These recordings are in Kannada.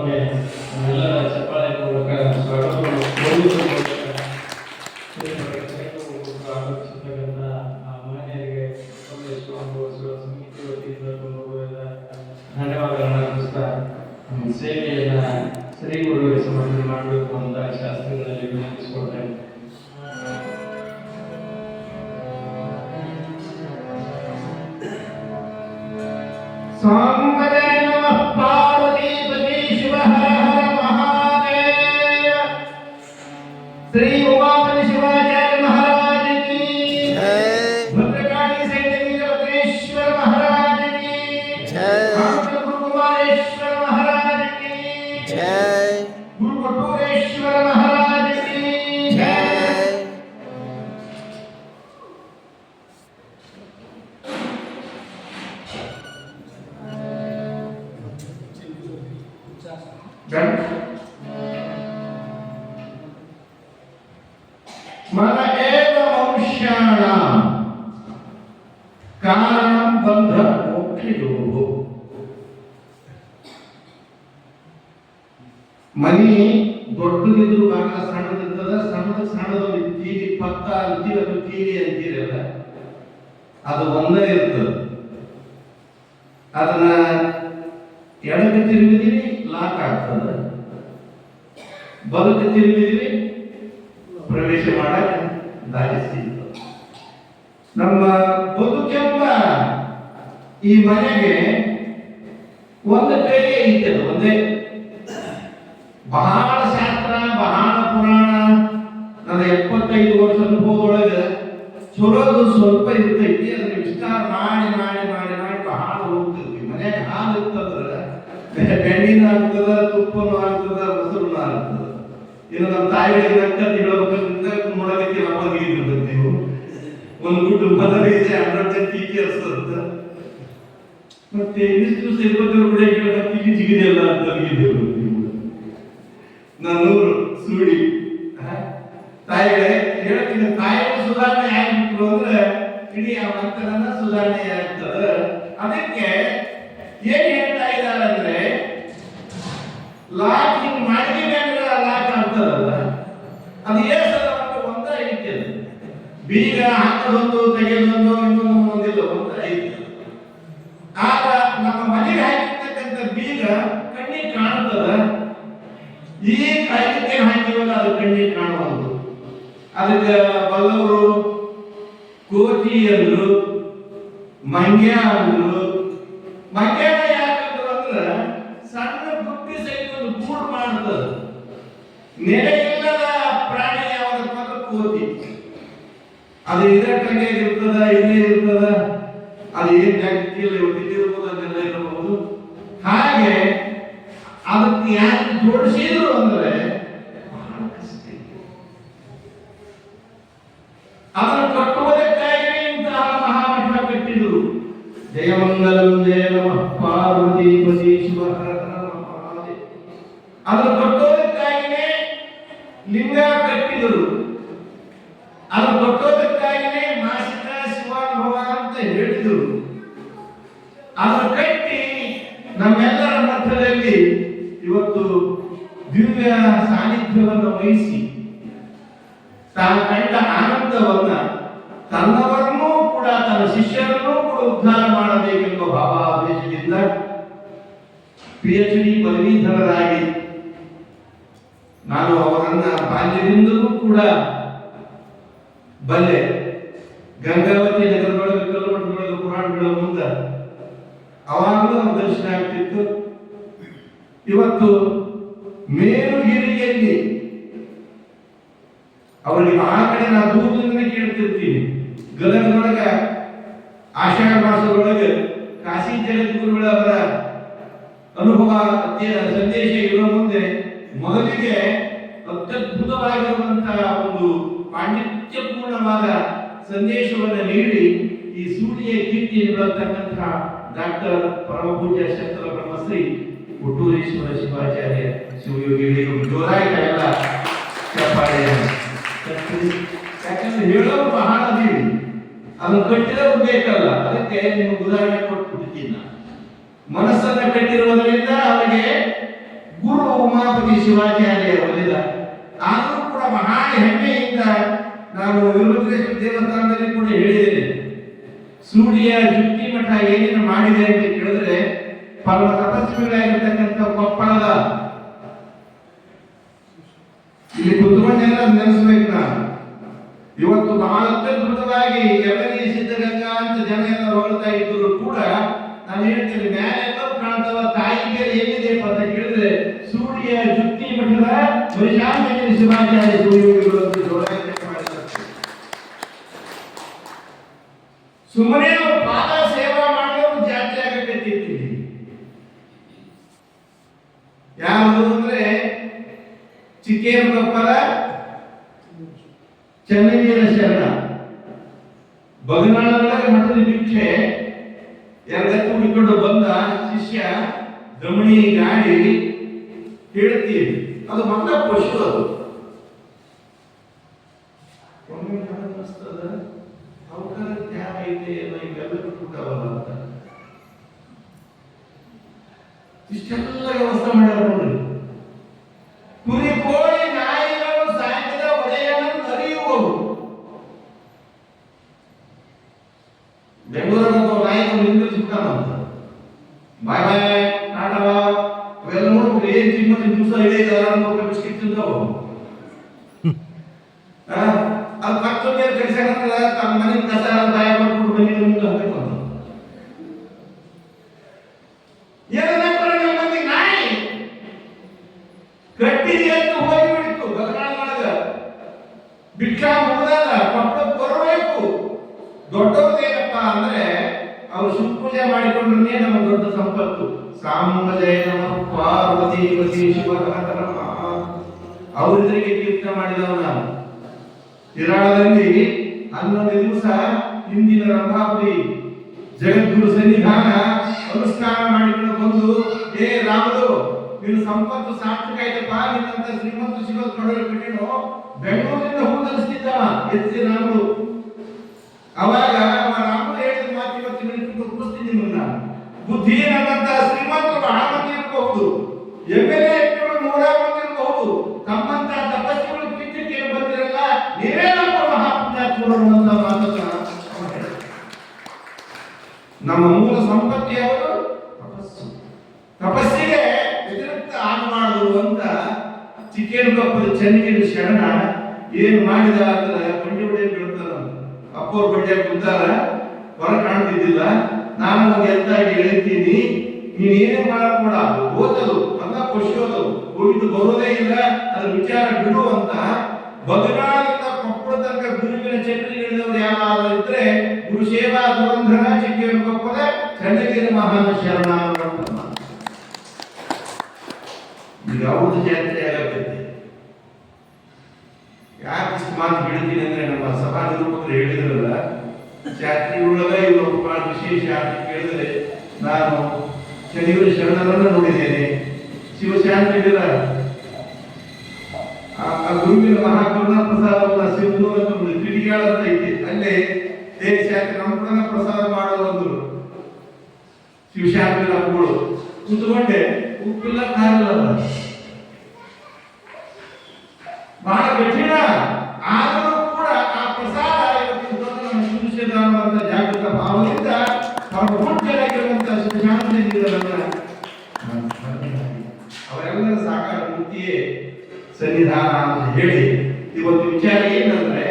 ಮತ್ತೊಮ್ಮೆ ನಮ್ಮೆಲ್ಲರ ಚಪ್ಪಾಳೆ ಮೂಲಕ ಸ್ವಾಗತವನ್ನು ಕೋರುವುದರ ಮೂಲಕ ಆಗಮಿಸಿರ್ತಕ್ಕಂಥ ಮಾನ್ಯರಿಗೆ ಸಮಿತಿ ವತಿಯಿಂದ ಧನ್ಯವಾದಗಳನ್ನು ಅರ್ಪಿಸ್ತಾ ನಮ್ಮ ಸೇವೆಯನ್ನ ಶ್ರೀ ಗುರುವಿಗೆ ಸಮರ್ಪಣೆ ಮಾಡಬೇಕು ಅಂತ ಶಾಸ್ತ್ರಗಳಲ್ಲಿ ವಿನಂತಿಸಿಕೊಳ್ತೇನೆ. श्री उमापति शिवाचार्य महाराज की जय, भद्रकाली सैतनी जगदीश्वर महाराज की जय, गुरु कुमारेश्वर महाराज की जय, गुरु कटोरेश्वर महाराज की जय। मन एव मनुष्याणां कारणं बंध मोक्षयोः। मनी ದೊಡ್ಡದಿದ್ರು ಭಾಗ ಸಣ್ಣದಿರ್ತದ, ಸಣ್ಣದು ತೀರಿ ಪತ್ತ ಅಂತೀವಿ, ಅದು ತೀರಿ ಅಂತೀರಲ್ಲ, ಅದು ಒಂದೇ ಇರ್ತದೆ. ಅದನ್ನ ಎಡಕ್ಕೆ ತಿರುಗಿದೀವಿ ಲಾಕ್ ಆಗ್ತದೆ, ಬಲಕ್ಕೆ ತಿರುಗಿದೀವಿ ಪ್ರವೇಶ ಮಾಡಕ್ಕೆ ದಾರಿ ಸಿಗ್ತದೆ. ನಮ್ಮ ಬದುಕೆಂಬ ಈ ಮನೆಗೆ ಒಂದು ಕೈಗೆ ಇರ್ತದೆ, ಒಂದೇ. ಬಹಳ ಶಾಸ್ತ್ರ, ಬಹಳ ಪುರಾಣ, ನನ್ನ 75 ವರ್ಷ ಅನುಭವದೊಳಗೆ ಚಲೋದು ಸ್ವಲ್ಪ ಇರ್ತೈತಿ. ಅದನ್ನ ವಿಸ್ತಾರ ಮಾಡಿ ಮಾಡಿ ಮಾಡಿ ಮಾಡಿ ಬಹಳ ಹೋಗ್ತಿರ್ತೀವಿ. ಮನೆಯಾಗ ಹಾಲು ಇರ್ತದ್ರೆ ಬೆಣ್ಣಿನ ಆಗ್ತದ, ತುಪ್ಪನೂ ಆಗ್ತದ, ಮೊಸರು ಆಗ್ತದ. ಇನ್ನು ನಮ್ಮ ತಾಯಿಗಳಿಗೆ ನಕ್ಕಂತ ಹೇಳಬೇಕಂತ ನೋಡೋದಕ್ಕೆ ನಮಗೆ ಇರ್ತದೆ. ನೀವು ಒಂದು ಗುಡ್ಡು ಮದರಿದೆ 100 ಟೀಚರ್ಸ್ ಅಂತ, ಮತ್ತೆ ಇಷ್ಟು ದಿವಸ ಇರ್ಬೇಕಾದ್ರೆ ಕೂಡ ಹೇಳಕ್ಕೆ ಜಿಗಿದೆಯಲ್ಲ ಅಂತ ಅಲ್ಲಿದ್ದೇವೆ ನನ್ನೂರು ಸುಳಿ ತಾಯಿಗಳೇ ಹೇಳ್ತೀನಿ. ತಾಯಿಗಳು ಸುಧಾರಣೆ ಆಗಿಬಿಟ್ರು ಅಂದ್ರೆ ಇಡೀ ಆ ಮಕ್ಕಳನ್ನ ಸುಧಾರಣೆ ಆಗ್ತದೆ. ಅದಕ್ಕೆ ಏನ್ ಹೇಳ್ತಾ ಇದ್ದಾರೆ ಅಂದ್ರೆ, ಲಾಕ್ ಹಿಂಗ್ ಮಾಡಿದೀವಿ ಅಂದ್ರೆ ಲಾಕ್ ಆಗ್ತದಲ್ಲ, ಅದು ಏಸದ ಒಂದ ಐತೆ. ಬೀಗ ಹಾಕೋದೊಂದು ತೆಗೆದೊಂದು ಇನ್ನೊಂದು ಒಂದಿಲ್ಲ, ಒಂದು ಐತೆ. ಆಗ ನಮ್ಮ ಮನೆಗೆ ಹಾಕಿರ್ತಕ್ಕಂಥ ಬೀಗ ಕಣ್ಣಿಗೆ ಕಾಣ್ತದ, ಈ ಕಾಯ್ದಕ್ಕೆ ಹಾಕಿವಾಗ ಅದು ಕಣ್ಣಿಗೆ ಕಾಣುವುದು. ಅದಕ್ಕೆ ಬಲ್ಲವರು ಕೋಟಿ ಅಂದ್ರು, ಮಂಗ್ಯ ಅಂದ್ರು. ಮಂಗ್ಯ ಯಾಕಂದ್ರು ಅಂದ್ರೆ ಸಣ್ಣ ಬುಟ್ಟಿ ಸಹಿತ ಒಂದು ಗೂಡು ಮಾಡ್ತದ. ನೆಲೆ ಇಲ್ಲದ ಪ್ರಾಣಿ ಯಾವ್ದಪ್ಪ ಅಂದ್ರೆ ಕೋತಿ. ಅದು ಇದಕ್ಕೆ ಇರ್ತದ, ಇಲ್ಲೇ ಇರ್ತದ, ಅದು ಏನ್ ಜಾಗೃತಿ ಇಲ್ಲ, ಇಲ್ಲಿರ್ಬೋದು, ಅದೆಲ್ಲ ಇರಬಹುದು. ಹಾಗೆ ಅದಕ್ಕೆ ಯಾಕೆ ಜೋಡಿಸಿದ್ರು ಅಂದ್ರೆ ಬಹಳ ಕಷ್ಟ. ಅದನ್ನು ಕಟ್ಟುವುದಕ್ಕಾಗಿ ಇಂತಹ ಮಹಾಮಠ ಕಟ್ಟಿದ್ರು. ಜಯಮಂಗಲಂ ಜಯ ನಮಃ ಪಾರ್ವತೀಪತಿ ಶಿವ ಹರ ಹರ ಮಹಾದೇವ. ಅದನ್ನು ಕಟ್ಟೋದಕ್ಕಾಗಿಯೇ ಲಿಂಗ ಕಟ್ಟಿದರು. ಅದನ್ನು ಕಟ್ಟೋದಕ್ಕಾಗಿಯೇ ಮಾಸಿಕ ಶಿವಾನುಭವ ಅಂತ ಹೇಳಿದರು. ಅದನ್ನು ಕಟ್ಟಿ ನಮ್ಮೆಲ್ಲರ ಮಧ್ಯದಲ್ಲಿ ಇವತ್ತು ದಿವ್ಯ ಸಾನ್ನಿಧ್ಯವನ್ನು ವಹಿಸಿ ತಾನು ಕಂಡ ಆನಂದವನ್ನ ತನ್ನವರನ್ನೂ ಕೂಡ ತನ್ನ ಶಿಷ್ಯರನ್ನೂ ಕೂಡ ಉದ್ಧಾರ ಮಾಡಬೇಕೆಂಬ ಭಾವಾವೇಶದಿಂದ PhD ಪದವೀಧರರಾಗಿ ನಾನು ಅವರನ್ನ ಬಾಲ್ಯದಿಂದಲೂ ಕೂಡ ಬಲ್ಲೆ. ಗಂಗಾವತಿ ನಗರದೊಳಗೆ ಕಲ್ಮಠದೊಳಗೆ ಪುರಾಣಗಳ ಮುಂದೆ ಅವಾಗಲೂ ನಮ್ಮ ದರ್ಶನ ಆಗ್ತಿತ್ತು. ಇವತ್ತು ಮೇಲುಗಿರಿಯಲ್ಲಿ ಅವರಿಗೆ ಆ ಕಡೆ ನಾವು ದೂರದಿಂದ ಕೇಳ್ತಿರ್ತೀವಿ. ಗದಗದೊಳಗ ಆಷಾಢ ಮಾಸದೊಳಗೆ ಕಾಶಿ ಜಗದ್ಗುರುಗಳ ಅವರ ಅನುಭವ ಸಂದೇಶ ಇರುವ ಮುಂದೆ ಮೊದಲಿಗೆ ಅತ್ಯದ್ಭುತವಾಗಿರುವಂತಹ ಒಂದು ಪಾಂಡಿತ್ಯಪೂರ್ಣವಾದ ಸಂದೇಶವನ್ನು ನೀಡಿ ಈ ಸೂರ್ಯ ಕೀರ್ತಿಯನ್ನು ಬೆಳತಕ್ಕಂತಹ ಡಾಕ್ಟರ್ ಪರಮಪೂಜ್ಯ ಶಂಕರ ಬ್ರಹ್ಮಶ್ರೀ ಕೊಟ್ಟೂರೇಶ್ವರ ಶಿವಾಚಾರ್ಯ ಶಿವಯೋಗಿಗಳಿಗೆ ಜೋರಾಗಿ ಎಲ್ಲ ಚಪ್ಪಾಳೆ. ಯಾಕಂದ್ರೆ ಹೇಳೋರು ಬಹಳ ಅದೀವಿ, ಅದನ್ನು ಕಟ್ಟಿದವರು ಬೇಕಲ್ಲ. ಅದಕ್ಕೆ ನಿಮಗೆ ಉದಾಹರಣೆ ಕೊಟ್ಬಿಟ್ಟಿದ್ದೀನಿ. ಮನಸ್ಸನ್ನ ಕಟ್ಟಿರುವುದರಿಂದ ಅವರಿಗೆ ಗುರು ಉಮಾಪತಿ ಶಿವಾಚಾರ್ಯ ಒಲಿದ. ಆದರೂ ಕೂಡ ಮಹಾ ಹೆಮ್ಮೆಯಿಂದ ನಾನು ವೀರಭದ್ರೇಶ್ವರ ದೇವಸ್ಥಾನದಲ್ಲಿ ಕೂಡ ಹೇಳಿದ್ದೇನೆ, ಸೂಡಿಯ ಜುಟ್ಟಿ ಮಠ ಏನೇನು ಮಾಡಿದೆ ಅಂತ ಕೇಳಿದ್ರೆ ಪರಮ ತಪಸ್ವಿಗಳಾಗಿರ್ತಕ್ಕಂಥ ಕೊಪ್ಪಳದ ಇಲ್ಲಿ ಕುತ್ಕೊಂಡೆಲ್ಲ ನೆನೆಸ್ಬೇಕು ನಾನು. ಇವತ್ತು ಬಹಳ ಅತ್ಯದ್ಭುತವಾಗಿ ಎರಡನೇ ಸಿದ್ಧಗಂಗಾ ಅಂತ ಜನ ಎಲ್ಲ ಹೊಗಳ್ತಾ ಇದ್ರು ಕೂಡ ನಾನು ಹೇಳ್ತೇನೆ, ಮ್ಯಾಲೆಲ್ಲರೂ ಕಾಣ್ತವ, ತಾಯಿ ಮೇಲೆ ಏನಿದೆ ಅಂತ ಕೇಳಿದ್ರೆ ಸೂಡಿಯ ಜುಟ್ಟಿ ಮಠದ ವೈಶಾಖ ಶಿವಾಚಾರ್ಯ ಸೂರ್ಯಗಳು ಅಂತ ಸುಮ್ಮನೆ ಪಾದ ಸೇವಾ ಮಾಡೋರು ಜಾಸ್ತಿ ಆಗಬೇಕಿತ್ತು. ಯಾವುದು ಅಂದ್ರೆ ಚಿಕ್ಕೇನಕೊಪ್ಪದ ಚೆನ್ನವೀರ ಶರಣ ಬಗನಾಳದೊಳಗೆ ಮಠದ ಭಿಕ್ಷೆ ಎರಡತ್ತು ಹುಡುಕೊಂಡು ಬಂದ ಶಿಷ್ಯ ದಮಣಿ ಗಾಡಿ ಹೇಳ್ತೀವಿ, ಅದು ಮಂದ ಪಶು. ಅದು ಅವಕಾಶ ಜ್ಞಾನ ಐತೆ ಇವೆಲ್ಲ ಬಿಟ್ಬಿಟ್ಟವಲ್ಲ ಅಂತ ಇಷ್ಟೆಲ್ಲ ವ್ಯವಸ್ಥೆ ಮಾಡ್ಯಾರ ನೋಡ್ರಿ. ಕುರಿ ಕೋಳಿ ನಾಯಿಗಳು ಸಾಯಂಕಾಲ ಒಡೆಯವನ್ನು ಅರಿಯುವವು. ಬೆಂಗಳೂರಾಗ ನಾಯಿಗಳು ನಿಂದಿರ್ಸಿಬಿಟ್ಟಾನಂತ, ಬಾಯ್ ಬಾಯ್ ಆಟವ ಅವೆಲ್ಲ ನೋಡ್ಬಿಟ್ಟು ಏನ್ ತಿಮ್ಮತಿ ದಿವಸ ಇಳಿದ ಬಿಸ್ಕಿಟ್ ತಿಂದವು. ಅದು ಮತ್ತೊಂದು ಕಡಿಸ್ಯಾರ ತಮ್ಮ ಮನೆ ಕಸ ಬಾಯ ಮಾಡ್ಬಿಟ್ಟು ಮನೆ ಮುಂದೆ ಹಾಕಬೇಕು ಅಂತ ನಾಯಿ ಕಟ್ಟಿಗೆ ಅಂತ ಹೋಗಿಬಿಡ್ತು. ಬದಲಾವಣೆಗ ಭಿಕ್ಷಾ ಮುಗಿದಾಗ ಕೊಟ್ಟು ಬರಬೇಕು. ದೊಡ್ಡವ್ರದೇನಪ್ಪ ಅಂದ್ರೆ ಅವ್ರು ಶಿವಪೂಜೆ ಮಾಡಿಕೊಂಡ್ರೆ ನಮ್ಮ ದೊಡ್ಡ ಸಂಪತ್ತು. ಸಾಮೂಹಜಯ ನಮ ಪಾರ್ವತಿ ಶಿವ ಅವರಿದ್ರಿಗೆ ಕೀರ್ತನೆ ಮಾಡಿದವನ ನಿರಾಳದಲ್ಲಿ 11 ದಿವಸ ಹಿಂದಿನ ರಂಭಾಪುರಿ ಜಗದ್ಗುರು ಸನ್ನಿಧಾನ ಅನುಷ್ಠಾನ ಮಾಡಿಕೊಂಡು ಬಂದು, ಏ ರಾಮದು ನೀನು ಸಂಪತ್ತು ಸಾರ್ಥಕ ಆಯ್ತಪ್ಪ, ನಿನ್ನಂತ ಶ್ರೀಮಂತ ಸಿಗೋದು ನೋಡಲು ಕಟ್ಟಿನೋ ಬೆಂಗಳೂರಿನಿಂದ ಹೂ ತರಿಸ್ತಿದ್ದವ ಎತ್ತಿ ರಾಮದು. ಅವಾಗ ರಾಮದು ಹೇಳಿದ ಮಾತು ಇವತ್ತು ಕೂರಿಸ್ತೀನಿ ನಿಮ್ಮನ್ನ. ಬುದ್ಧಿ ನನ್ನಂತ ಶ್ರೀಮಂತರು ಬಹಳ ಮಂದಿ ಇರಬಹುದು, MLA 100 ಮಂದಿ ಇರಬಹುದು, ತಮ್ಮಂತ ತಪಸ್ಸುಗಳು ಕಿತ್ತಿಗೆ ಬಂದಿರಲ್ಲ, ನೀವೇ ನಮ್ಮ ಮಹಾಪುಣ್ಯಾತ್ಮರು ಅಂತ ಮಾತನ್ನ ನಮ್ಮ ಮೂಲ ಸಂಪತ್ತಿ ಅವರು ತಪಸ್ಸು. ತಪಸ್ಸಿಗೆ ವ್ಯತಿರಿಕ್ತ ಆನು ಮಾಡುವುದು ಅಂತ ಚಿಕ್ಕೇನಕೊಪ್ಪದ ಚೆನ್ನಗಿರಿ ಶರಣ ಏನು ಮಾಡಿದ ಅಂದ್ರೆ ಬಂಡಿ ಹೊಡೆ ಬೀಳ್ತಾರ. ಅಪ್ಪವ್ರ ಬಂಡೆ ಕುಂತಾರ, ಹೊರ ಕಾಣ್ತಿದ್ದಿಲ್ಲ. ನಾನು ಒಂದು ಎತ್ತಾಗಿ ಹೇಳ್ತೀನಿ, ನೀನ್ ಏನೇ ಮಾಡக்கூಡ ಓದಲು ಅಲ್ಲ ಖುಷಿಯೋದು ಹೋಗಿದ್ದು ಬರೋದೇ ಇಲ್ಲ, ಅದ್ರ ವಿಚಾರ ಬಿಡು ಅಂತ ಬದಲಾದಿಂದ ಕೊಪ್ಪಳ ತನಕ ಗುರುವಿನ ಚಕ್ರಿಗಳಿದವರು ಯಾರು ಇದ್ರೆ ಗುರು ಸೇವಾ ದುರಂಧರ ಚಿಕ್ಕೇನಕೊಪ್ಪದ ಚನ್ನಗಿರಿ ಮಹಾನ ಶರಣ ಅಂತ ಈಗ ಅವ್ರದ್ದು ಜಾತ್ರೆ ಆಗಬೇಕು. ಯಾಕೆ ಇಷ್ಟು ಮಾತು ಹೇಳ್ತೀನಿ ಅಂದ್ರೆ ನಮ್ಮ ಸಭಾ ನಿರೂಪಕರು ಹೇಳಿದ್ರಲ್ಲ, ಜಾತ್ರೆ ಒಳಗ ಇವರು ಬಹಳ ವಿಶೇಷ ಅಂತ ಕೇಳಿದ್ರೆ ನಾನು ಶನಿವಾರ ಶರಣರನ್ನ ನೋಡಿದ್ದೇನೆ. ಶಿವಶಾಂತಿಗಳ ಆ ಗುರುವಿನ ಮಹಾಕರುಣ ಪ್ರಸಾದವನ್ನ ಸಿಂಧೂರ ಕಿಡಿಗಾಳ ಅಂತ ಐತಿ, ಅಲ್ಲೇ ದೇಶಾಂತಿ ನಮ್ಮ ಕೂಡ ಪ್ರಸಾದ ಮಾಡೋದು ಅಂದ್ರು. ಶಿವಶಾಂತಿ ಹಬ್ಬಗಳು ಕುತ್ಕೊಂಡೆ, ಉಪ್ಪಿಲ್ಲ ಕಾರಲ್ಲ, ಬಹಳ ಕಠಿಣ. ಆದರೂ ಕೂಡ ಆ ಪ್ರಸಾದ ನಮ್ಮ ಶಿವಶೇದ ಅನ್ನುವಂಥ ಜಾಗೃತ ಭಾವದಿಂದ ಪೂಜ್ಯರಾಗಿರುವಂತ ಶಿವಶಾಂತಿ ಅವರೆಲ್ಲರ ಸಾಕಾರ ಮೂರ್ತಿಯೇ ಸನ್ನಿಧಾನ ಅಂತ ಹೇಳಿ ಇವತ್ತು ವಿಚಾರ ಏನಂದ್ರೆ,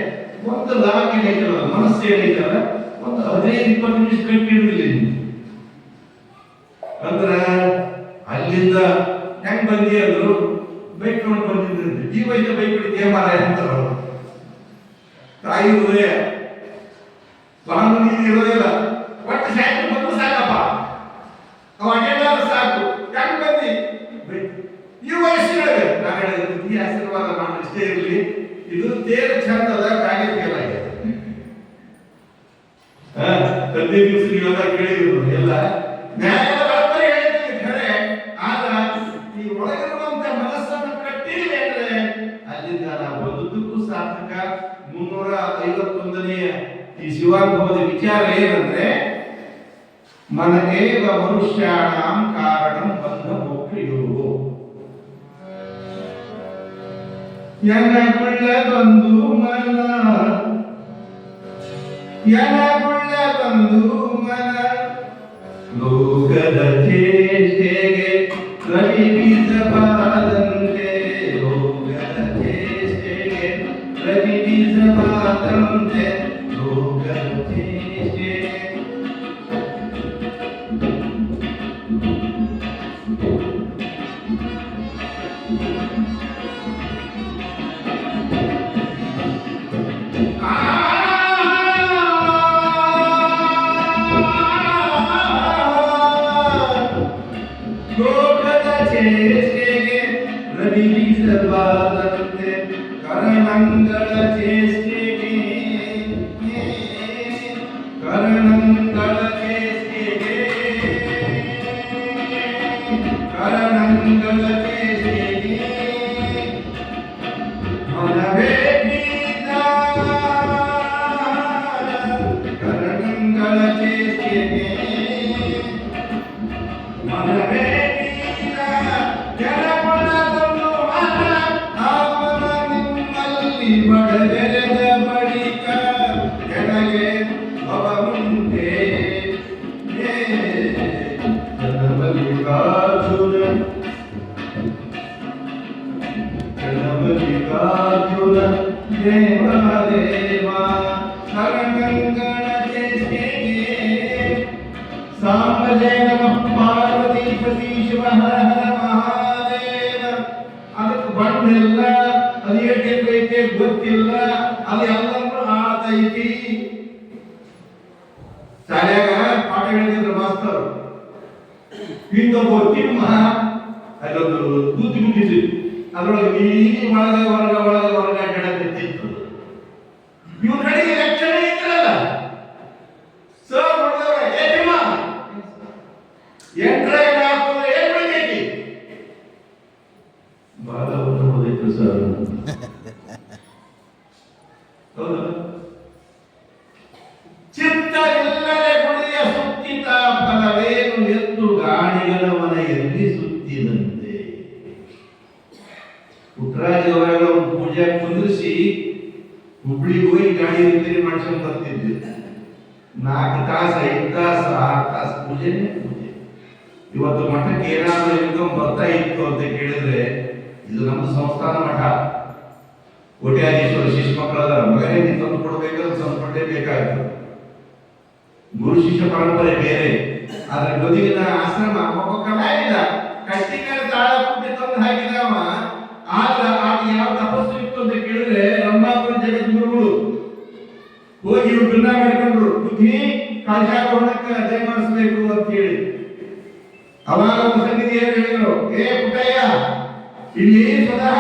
ಒಂದು ಲಾಕ್ ಏನೈತಲ್ಲ, ಮನಸ್ಸು ಏನೈತಲ್ಲ, ಒಂದು 15-20 ನಿಮಿಷ ಕಟ್ಟಿರಲಿಲ್ಲ ಅಂದ್ರ ಅಲ್ಲಿಂದ ಹೆಂಗ್ ಬಂದಿ ಅಂದ್ರು, ಬೈಕ್ ನೋಡಿ ಬಂದಿದ್ರಂತೆ. ಈ ವಯಸ್ಸ ಬೈಕ್ ಹಿಡಿದೇ ಮಾರ ಅಂತಾರ. ತಾಯಿ ಹೃದಯ ಬಹಳ ಮಂದಿ ಇರೋದಿಲ್ಲ, ಒಟ್ಟು ಸಾಕು ಬಂದು ಸಾಕಪ್ಪ, ಅವ ಅಡ್ಡಾಡ ಸಾಕು, ಹೆಂಗ್ ಬಂದಿ ಈ ವಯಸ್ಸಿನೊಳಗೆ ನಾನು ಹೇಳಿದ ಬುದ್ಧಿ ಆಶೀರ್ವಾದ ಮಾಡಿ ಇಷ್ಟೇ ಇರಲಿ. ಇದು ತೇರು ಚಂದದ ಕಾಗೆ ಫೇಲ್ ಆಗಿದೆ. 15 ದಿವಸ ನೀವೆಲ್ಲ ಕೇಳಿದ್ರು ಎಲ್ಲ ನ್ಯಾಯದ ಬರೋಬ್ಬರಿ ಹೇಳ್ತೀನಿ ಖರೆ. ಆಗ ಈ ಒಳಗಿರುವಂತ ಮನಸ್ಸನ್ನು ಕಟ್ಟಿಲ್ಲ ಅಂದ್ರೆ ಅಲ್ಲಿಂದ ನಾವು ಬಂದದ್ದಕ್ಕೂ ಸಾರ್ಥಕ. 351ನೇ ಈ ಶಿವಾನುಭವದ ವಿಚಾರ ಏನಂದ್ರೆ, ಮನಕೇವ ಮನುಷ್ಯಾಣಾಂ ಕಾರಣಂ ಬಂಧ ಮೋಕ್ಷಯೋಗೋ. ಎನಗುಳ್ಳದೊಂದು ಮನ ಎನಗುಳ್ಳದೊಂದು ಮನ ಲೋಕದ ಚೇಷ್ಟೆಗೆ ರವಿ ಬೀಜವಾದಂತೆ ಲೋಕದ ಚೇಷ್ಟೆಗೆ ರವಿ ಬೀಜವಾದಂತೆ ಲೋಕದ ಚೇಷ್ಟೆಗೆ ಲೋಕದ ಚೇಷ್ಟೆಗೆ ರವಿ ಬೀಜವಾದಂತೆ ಕರಣಂಗಳ ಚೇಷ್ಟೆಗೆ ಕರಣಂಗಳ ಚೇಷ್ಟೆಗೆ ಕರಣಂಗಳ ಚೇಷ್ಟೆಗೆ ಮನವೇ ಬೀಜ ಕರಣಂಗಳ ಚೇಷ್ಟೆಗೆ ಮನವೇ ಬೀಜ ಕೆಳಗೊಳಗೊಂಡು ಅವನ ನಿಮ್ಮಲ್ಲಿ ಬಡದೆರೆದ ಬಳಿಕ ಕೆಳಗೆ ಅವನುಂಟೆ ಜನಮಲ್ಲಿಕಾರ್ಜುನ ಜನಮಲ್ಲಿಕಾರ್ಜುನ ದೇವ ದೇವ ಶರಣಂಗಳ ಚೇಷ್ಟೆಗೆ ಸಾಂಬಜಯ ನಮಃ ಪಾರ್ವತೀಪತಿ ಶಿವ ಹರ ಹರ ಮಹಾದೇವ. ಅದಕ್ಕೆ ಬಣ್ಣಿಲ್ಲ, ಅದು ಏಟೈತೆ ಗೊತ್ತಿಲ್ಲ, ಅದು ಎಲ್ಲರೂ ಆತೈತಿ. ಶಾಲ್ಯಾಗ ಪಾಠ ಹೇಳಿದ್ರು ಮಾಸ್ತರು, ಹಿಂದೊಬ್ಬ ತಿಮ್ಮ ಅಲ್ಲೊಂದು ದೂತಿ ಬಿಟ್ಟಿದ್ದು, ಅದ್ರೊಳಗೆ ನೀರು ಒಳಗೆ ಅಡ್ಡಾಡ್ತಿತ್ತು. ಇವ್ರ ಕಡೆಗೆ ಲಕ್ಷಣ ಇದ್ರಲ್ಲ ಸರ್ ನೋಡಿದವ್ರೆ, ಏ ತಿಮ್ಮ ಎಂಟ್ರೆ ಹಾಕೋದ್ರೆ ಏನ್ ಬೆಳಿತೈತಿ? ಬಹಳ ಓದೈತು ಸರ್. ಹೌದಾ? ಚಿತ್ತವಿಲ್ಲದೆ ಗುಡಿಯ ಸುತ್ತಿತ ಫಲವೇನು ಎದ್ದು ಗಾಣಿಗಳ ಮನೆಯಲ್ಲಿ ಸುತ್ತಿದಂತೆ. ಪುಟ್ಟರಾಜ ಅವರ ಪೂಜೆ ಕುಂದಿರಿಸಿ ಹುಬ್ಳಿಗೆ ಹೋಗಿ ಗಾಡಿ ರಿಪೇರಿ ಮಾಡ್ಸ್ಕೊಂಡ್ ಬರ್ತಿದ್ವಿ. 4 ತಾಸು 5 ತಾಸು 6 ತಾಸು ಪೂಜೆನೇ ಪೂಜೆ. ಇವತ್ತು ಮಠಕ್ಕೆ ಏನಾದರೂ ಇನ್ಕಮ್ ಬರ್ತಾ ಇತ್ತು ಅಂತ ಕೇಳಿದ್ರೆ, ಇದು ನಮ್ದು ಸಂಸ್ಥಾನ ಮಠ, ಕೋಟ್ಯಾಧೀಶ್ವರ ಶಿಶು ಮಕ್ಕಳದ ಮಗನೇ ನೀನು ತಂದು ಕೊಡಬೇಕಾದ್ರೆ ಸಂಪಟ್ಟೆ ಬೇಕಾಗ್ತದೆ. ಗುರು ಶಿಷ್ಯ ಪರಂಪರೆ ಬೇರೆ, ಆದ್ರೆ ಗದಿಗಿನ ಆಶ್ರಮ ಒಬ್ಬ ಕಲಾವಿದ ಕಟ್ಟಿ ಮೇಲೆ ತಾಳ ಕುಟ್ಟಿ ತಂದು ಹಾಕಿದವ. ಆದ್ರೆ ಆಗ ಯಾವ ತಪಸ್ಸು ಇತ್ತು ಅಂತ ಕೇಳಿದ್ರೆ, ರಂಭಾಪುರ ಜಗದ್ಗುರುಗಳು ಹೋಗಿ ಇವ್ರು ಭಿನ್ನ ಮಾಡಿಕೊಂಡ್ರು, ಬುದ್ಧಿ ಕಾಶಾಕೋಣಕ್ಕೆ ಅದೇ ಮಾಡಿಸ್ಬೇಕು ಅಂತ ಹೇಳಿ. ಅವಾಗ ಒಂದು ಸಂಗತಿ ಏನು ಹೇಳಿದ್ರು, ಏ ಪುಟ್ಟಯ್ಯ, ಇಲ್ಲಿ ಸ್ವತಃ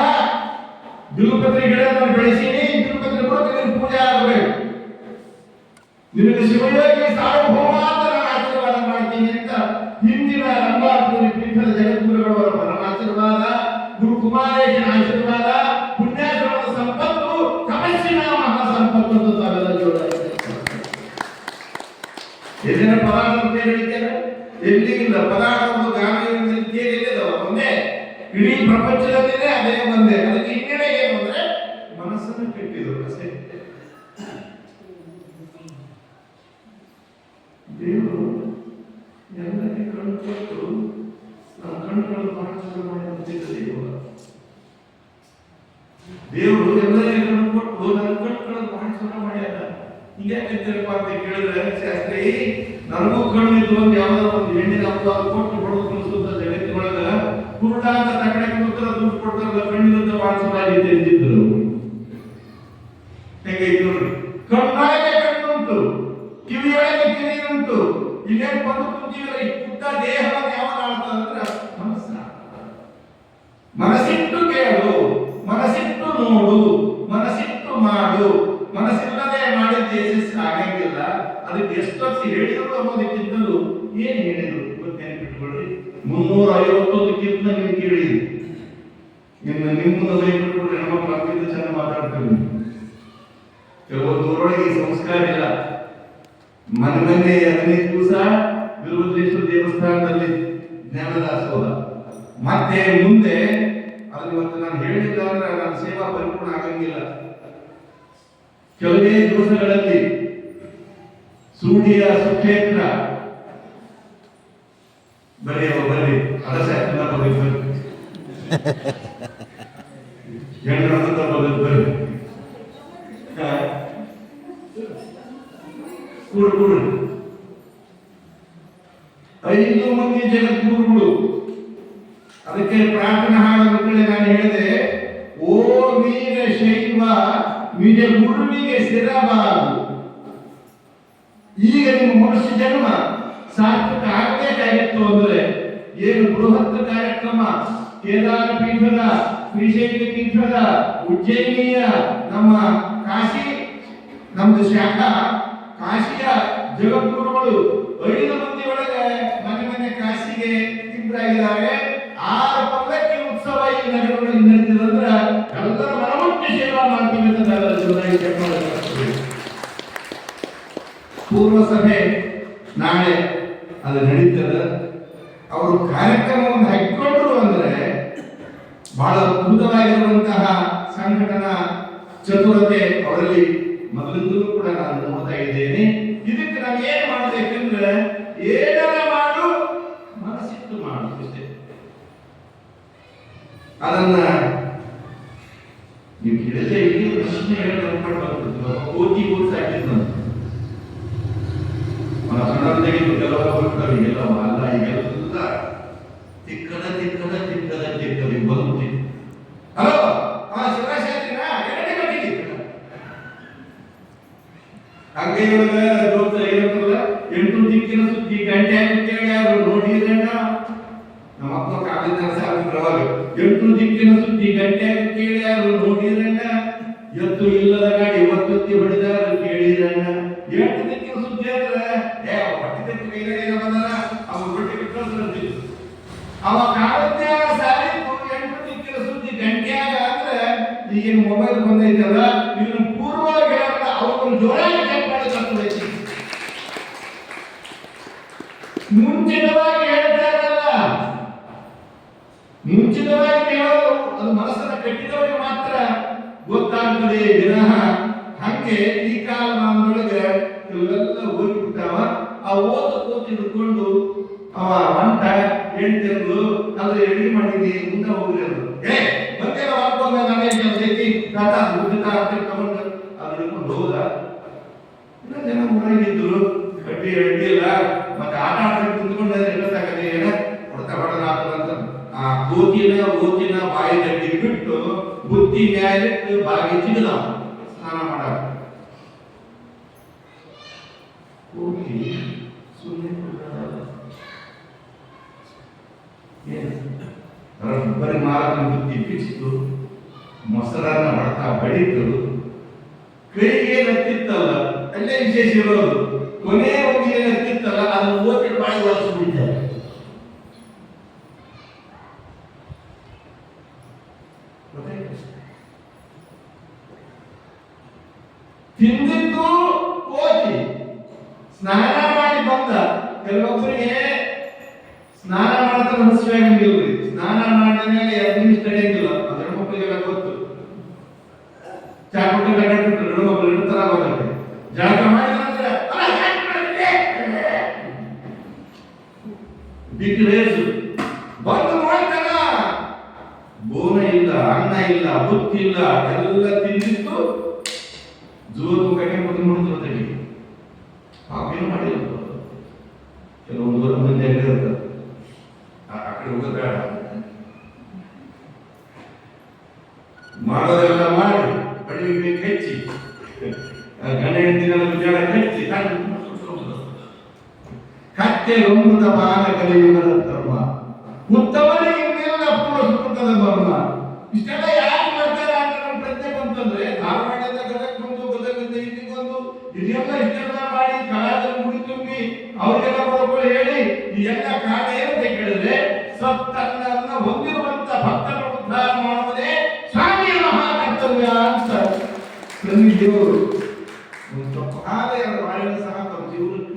ಬಿಲ್ಪತ್ರಿ ಗಿಡವನ್ನು ಬೆಳೆಸೀನಿ, ಬಿಲ್ಪತ್ರಿ ಮೂಲಕ ಪೂಜೆ ಆಗಬೇಕು, ನಿನಗೆ ಶಿವಯೋಗಿ ಸಾರ್ವಭೌಮ ಅಂತ ನಾನು ಆಶೀರ್ವಾದ ಮಾಡ್ತೀನಿ ಅಂತ ಹಿಂದಿನ ರಂಭಾಪುರಿ ಪೀಠದ ಜಗದ್ಗುರುಗಳವರ ಪರಮಾಶೀರ್ವಾದ, ಗುರು ಕುಮಾರೇಶನ ಆಶೀರ್ವಾದ, ಪುಣ್ಯಾಶ್ರಮದ ಸಂಪತ್ತು, ತಪಸ್ಸಿನ ಮಹಾ ಸಂಪತ್ತು ಅಂತ ತಾವೆಲ್ಲ ಜೋಡ ಎಲ್ಲಿನ ಪರಾಣ ಅಂತ ಹೇಳಿದ್ದೇನೆ, ಎಲ್ಲಿ ಇಲ್ಲ. ಪರಾಣ ಒಂದು ಗಾಂಧಿಯಲ್ಲಿದ್ದಾವ ಒಂದೇ, ಇಡೀ ಪ್ರಪಂಚದಲ್ಲಿದೆ ಅದೇ ಒಂದೇ. ಅದಕ್ಕೆ ಹಿನ್ನಡೆ ಏನು ಅಂದ್ರೆ ಮನಸ್ಸನ್ನು ಕೆಟ್ಟಿದ್ರು ಅಷ್ಟೇ. ದೇವರು ಎಲ್ಲರಿಗೆ ಕಣ್ಣು ಕೊಟ್ಟು ನಮ್ಮ ಕಣ್ಣುಗಳನ್ನು ಪಾಠ ಮಾಡಿದಂತಿದ್ದ ದೇವರು ಎಲ್ಲರಿಗೆ ಕಣ್ಣು ಕೊಟ್ಟು ನನ್ನ ಕಣ್ಣುಗಳನ್ನು ಪಾಠ ಮಾಡ್ಯಾರ. ಹೀಗ್ಯಾಕಂತೇಳಪ್ಪ ಅಂತ ಕೇಳಿದ್ರೆ, ಶಾಸ್ತ್ರಿ ನನಗೂ ಕಣ್ಣು ಇದ್ದು ಒಂದು ಯಾವ್ದಾದ್ರು ಒಂದು ಹೆಣ್ಣಿನ ಹಬ್ಬ ಕೊಟ್ಟು ಬಡೋದು ಸುತ್ತ ಜಗತ್ತಿನೊಳಗ ಕುರುಡ ಅಂತ ತಗಡೆ ಕೂತರ ದುಡ್ಡು ಕೊಡ್ತಾರಲ್ಲ, ಕಣ್ಣಿನಿಂದ ಪಾಠ ಇದ್ದಿದ್ರು. ಹೆಂಗೈತಿ ನೋಡ್ರಿ, ಕಣ್ಣೊಳಗೆ ಕಣ್ಣು ಉಂಟು, ಕಿವಿಯೊಳಗೆ ಕಿವಿ ಉಂಟು, ಇಲ್ಲೇನು ಬಂದು ಕುಂತೀವಲ್ಲ, ಈ ಪುಟ್ಟ ದೇಹವನ್ನು ಯಾವಾಗ ಆಳ್ತದಂದ್ರೆ ಮನಸ್ಸ. ಮನಸ್ಸಿಟ್ಟು ಕೇಳು, ಮನಸ್ಸಿಟ್ಟು ನೋಡು, ಮನಸ್ಸಿಟ್ಟು ಮಾಡು. ಮನಸ್ಸಿಲ್ಲದೆ ಮಾಡಿದ ಯಶಸ್ಸು ಆಗಂಗಿಲ್ಲ. ಅದಕ್ಕೆ ಎಷ್ಟೊತ್ತು ಹೇಳಿದ್ರು ಅನ್ನೋದಕ್ಕಿಂತಲೂ ಏನ್ ಹೇಳಿದ್ರು ನೆನಪಿಟ್ಕೊಳ್ಳಿ. 351 ಕೀರ್ತನೆ ನೀವು ಕೇಳಿ, ನಿಮ್ಮ ಬಿಟ್ಬಿಟ್ರೆ ನಮ್ಮ ಮಕ್ಕಳಿಂದ ಚೆನ್ನಾಗಿ ಮಾತಾಡ್ತೀವಿ. ಕೆಲವೊಂದು ಊರೊಳಗೆ ಈ ಸಂಸ್ಕಾರ ಇಲ್ಲ. ಮೊನ್ನೆ 15 ದಿವಸ ವೀರಭದ್ರೇಶ್ವರ ದೇವಸ್ಥಾನದಲ್ಲಿ ಜ್ಞಾನದಾಸೋಹ, ಮತ್ತೆ ಮುಂದೆ ಅದು ಇವತ್ತು ನಾನು ಹೇಳಿಲ್ಲ ಅಂದ್ರೆ ನನ್ನ ಸೇವಾ ಪರಿಪೂರ್ಣ ಆಗಂಗಿಲ್ಲ. ಕೆಲವೇ ದಿವಸಗಳಲ್ಲಿ ಸೂಡಿಯ ಸುಕ್ಷೇತ್ರ ಬರ್ರಿ ಅರಸ ಬರ್ರಿ ಜನರಂತ ಬರ್ರಿ ಕೂಡು 5 ಮಂದಿ ಜಗದ್ಗುರುಗಳು. ಅದಕ್ಕೆ ಪ್ರಾರ್ಥನಾ ಹಾಡು ಮಕ್ಕಳೇ ನಾನು ಹೇಳಿದೆ, ಓ ವೀರ ಶೈವ ನಿಜ ಗುರುವಿಗೆ ಸ್ಥಿರಬಾರದು. ಈಗ ನಿಮ್ಮ ಮನುಷ್ಯ ಜನ್ಮ ಸಾರ್ಥಕ ಆಗಬೇಕಾಗಿತ್ತು ಅಂದ್ರೆ ಏನು ಬೃಹತ್ ಕಾರ್ಯಕ್ರಮ ಕೇದಾರ ಪೀಠದ, ಶ್ರೀಶೈಲ ಪೀಠದ, ಉಜ್ಜಯಿನಿಯ ನಮ್ಮ ಕಾಶಿ ನಮ್ದು ಶಾಖಾ ಕಾಶಿಯ ಜಗದ್ಗುರುಗಳು 5 ಮಂದಿ ಒಳಗೆ ಮನೆ ಕಾಶಿಗೆ ಇಬ್ಬರಾಗಿದ್ದಾರೆ. 6 ಪಲ್ಲಕ್ಕಿ ಉತ್ಸವ ಈ ನಗರಗಳಲ್ಲಿ ನಡೀತದಂದ್ರ ಎಲ್ಲರ ಮನಮುಟ್ಟಿ ಸೇವಾ ಮಾಡ್ತೀವಿ ಅಂತ ಪೂರ್ವ ಸಭೆ ನಾಳೆ ಅದು ನಡೀತದ. ಅವರು ಕಾರ್ಯಕ್ರಮವನ್ನು ಹಾಕಿಕೊಂಡ್ರು ಅಂದ್ರೆ ಬಹಳ ಅದ್ಭುತವಾಗಿರುವಂತಹ ಸಂಘಟನಾ ಚತುರತೆ ಅವರಲ್ಲಿ ಮೊದಲಿಂದಲೂ ಕೂಡ ನಾನು ನೋಡ್ತಾ ಇದ್ದೇನೆ. ಇದಕ್ಕೆ ನಾವು ಏನ್ ಮಾಡಬೇಕಂದ್ರೆ ಏನಾರ ಮಾಡು ಮನಸ್ಸಿಟ್ಟು ಮಾಡು ಅಷ್ಟೇ. ಅದನ್ನ ನೀವು ಕೇಳಿದ್ರೆ ಇಲ್ಲಿ ಪ್ರಶ್ನೆ ಕೋಟಿ ಸಾಕಿದ್ದು ಸಣ್ಣದಾಗಿ ಕೆಲವರು ಬರ್ತಾರೆ, ಎಲ್ಲ ಅಲ್ಲ ಈಗೆಲ್ಲ ತಿಕ್ಕದ ಬದುಕಿ ಹಲೋ ಶಿವರಾಶಾಸ್ತ್ರಿನಾ ಅಂಗೈಯೊಳಗ ದೋಸ್ತ ಏನಂತಲ್ಲ 8 ದಿಕ್ಕಿನ ಸುದ್ದಿ ಗಂಟೆ ಅಂತೇಳಿ ಅವರು ನೋಡಿದ್ರಣ್ಣ. ನಮ್ಮ ಅಪ್ಪ ಕಾಲಿನ ಸಾಕಿದ್ರು ಅವಾಗ 8 ದಿಕ್ಕಿನ ಸುದ್ದಿ ಗಂಟೆ ಅಂತೇಳಿ ಅವರು ನೋಡಿದ್ರಣ್ಣ. ಎತ್ತು ಇಲ್ಲದ ಗಾಡಿ ಒತ್ತೊತ್ತಿ ಹೊಡೆದಾರು ಕೇಳಿದ್ರಣ್ಣ. 8 ದಿಕ್ಕಿನ ಸುದ್ದಿ ಅಂದ್ರೆ ಹೊಟ್ಟೆ ಕೈಗಾರಿಕೆ ಬಂದನ ಅವ್ರು ರೊಟ್ಟಿ ಬಿಟ್ಟು ಅವ ಕಾಲತ್ಯಾಗ ಸಾರಿ 8 ದಿಕ್ಕಿನ ಸುದ್ದಿ ಗಂಟೆಯಾಗ ಅಂದ್ರೆ ಈಗಿನ ಮೊಬೈಲ್ ಬಂದೈತಲ್ಲ ಇದನ್ನ ಪೂರ್ವವಾಗಿ ಅವ್ರನ್ನ ಜೋರಾಗಿ ಮುಂಚಿತವಾಗಿ ಹೇಳ್ತಾರಲ್ಲ, ಮುಂಚಿತವಾಗಿ ಹೇಳೋದು ಅದು ಮನಸ್ಸನ್ನ ಕಟ್ಟಿದವರಿಗೆ ಮಾತ್ರ ಗೊತ್ತಾಗ್ತದೆ ವಿನಃ ಹಂಗೆ ಈ ಕಾಲಮಾನದೊಳಗೆ ಇವೆಲ್ಲ ಹೋಗಿಬಿಟ್ಟಾವ. ಆ ಓದು ಹಿಡ್ಕೊಂಡು ಅವ ಹೊಂಟ 8 ತಿಂಗಳು ಅದ್ರ ಎಡಿ ಮಾಡಿದಿ ಮುಂದೆ ಹೋಗ್ರಿ ಅಂದ್ರು. ಮತ್ತೆ ಹಾಕೊಂಡ ನಾನೇ ಕೆಲಸ ಐತಿ ತಾತ ತಗೊಂಡು ಅದು ಹಿಡ್ಕೊಂಡು ಹೋದ. ಇಲ್ಲ ಜನ ಊರಾಗಿದ್ರು ಕಟ್ಟಿ ಅಡ್ಡಿಲ್ಲ ಮತ್ತೆ ಆಟ ಆಡ್ಕೊಂಡು ಕುಂತ್ಕೊಂಡು ಎಷ್ಟೊತ್ತಾಗದೆ ಏನ ಹೊಡ್ತಾ ಹೊಡೆದ ಅಂತ ಆ ಓತಿನ ಬಾಯಿ ಗಡ್ಡಿ ಬಿಟ್ಟು ಬುದ್ಧಿ ಮ್ಯಾಲಿಟ್ಟು ಬಾಗಿ ಚಿಗದ ಸ್ನಾನ ಮಾಡ ಹೋಗಿ ಸುಮ್ಮನೆ ಬರೀ ಮಾರನ ಬುದ್ಧಿ ಬಿಡಿಸಿತು, ಮೊಸರನ್ನ ಹೊಡ್ತಾ ಬಡಿತು, ಕೈಗೆ ನತ್ತಿತ್ತಲ್ಲ ಅಲ್ಲೇ ವಿಶೇಷ ಇರೋದು. ಕೊನೆ ಒಂದು ಏನಂತಿತ್ತಲ್ಲ ಅದನ್ನು ಓದಿಟ್ಟು ಬಾಯಿ ಒಲಿಸ್ಬಿಟ್ಟಿದ್ದಾರೆ. ತಿಂದಿದ್ದು ಕೋತಿ ಸ್ನಾನ ಮಾಡಿ ಬಂದ. ಕೆಲವೊಬ್ಬರಿಗೆ ಸ್ನಾನ ಮಾಡ್ತಾರೆ ಹಸಿವೆ ಆಗಂಗಿಲ್ರಿ. ಸ್ನಾನ ಮಾಡಿದ ಮೇಲೆ 2 ನಿಮಿಷ ತಡೆಯಂಗಿಲ್ಲ. ಅದು ಹೆಣ್ಮಕ್ಳಿಗೆಲ್ಲ ಗೊತ್ತು. ಚಾಪುಟ್ಟ ಗಂಟು ಹೆಣ್ಮಕ್ಳು ಇಡ್ತಾರ ಗೊತ್ತಾಗ್ತದೆ. ಜಳಕ ಮಾಡಿದ ನಂತರ ಬಿಟ್ಟು ಬಂದು ಮಾಡ್ತಾನ. ಬೋನ ಇಲ್ಲ, ಅನ್ನ ಇಲ್ಲ, ಬುತ್ತಿ ಇಲ್ಲ, ಎಲ್ಲ ತಿಂದಿತ್ತು ಜೋರು ಕಡೆ ಬಂದು ನೋಡಿದ್ರು. ಏನು ಮಾಡಿಲ್ಲ. ಕೆಲವೊಂದು ದೂರ ಮಂದಿ ಇರ್ತಾರೆ, ಆ ಕಡೆ ಹೋಗೋದು ಬೇಡ, ಮಾಡೋದೆಲ್ಲ ಮಾಡಿ ಅಡಿಗೆ ಹೆಚ್ಚಿ ಗಂಡ ಹೆಂಡತಿನೆಲ್ಲ ವಿಚಾರ ಹೆಚ್ಚಿ ಕತ್ತೆ ಒಮ್ಮುದ ಬಾಲ ಕಲಿಯುಗದ ಧರ್ಮ ಉತ್ತಮನಿಗೆ ಇನ್ನೆಲ್ಲ ಪೂರ್ಣ ಸುಕೃತದ ಬರ್ಮ. ಇಷ್ಟೆಲ್ಲ ಯಾಕೆ ಮಾಡ್ತಾರೆ ಅಂತ ನಮ್ಮ ಪ್ರಜ್ಞೆ ಬಂತಂದ್ರೆ ಧಾರವಾಡದ ಗದಗ ಬಂದು ಗದಗದಿಂದ ಇಲ್ಲಿ ಬಂದು ಇಷ್ಟೆಲ್ಲ ಮಾಡಿ ಕಲಾದಲ್ಲಿ ಮುಡಿ ತುಂಬಿ ಅವ್ರಿಗೆಲ್ಲ ಬರೋಗಳು ಹೇಳಿ ಈ ಎಲ್ಲ ಕಾರಣ ಏನಂತ ಕೇಳಿದ್ರೆ ಸತ್ತನ್ನ ಹೊಂದಿರುವಂತ ಭಕ್ತರ ಉದ್ಧಾರ ಮಾಡುವುದೇ ಸ್ವಾಮಿಯ ಮಹಾಕರ್ತವ್ಯ ಅಂತ ದೇವರು ಸ್ವಲ್ಪ ಕಾಲ ಮಾಡಿದ ಸಹ ತಮ್ಮ ಜೀವನಕ್ಕೆ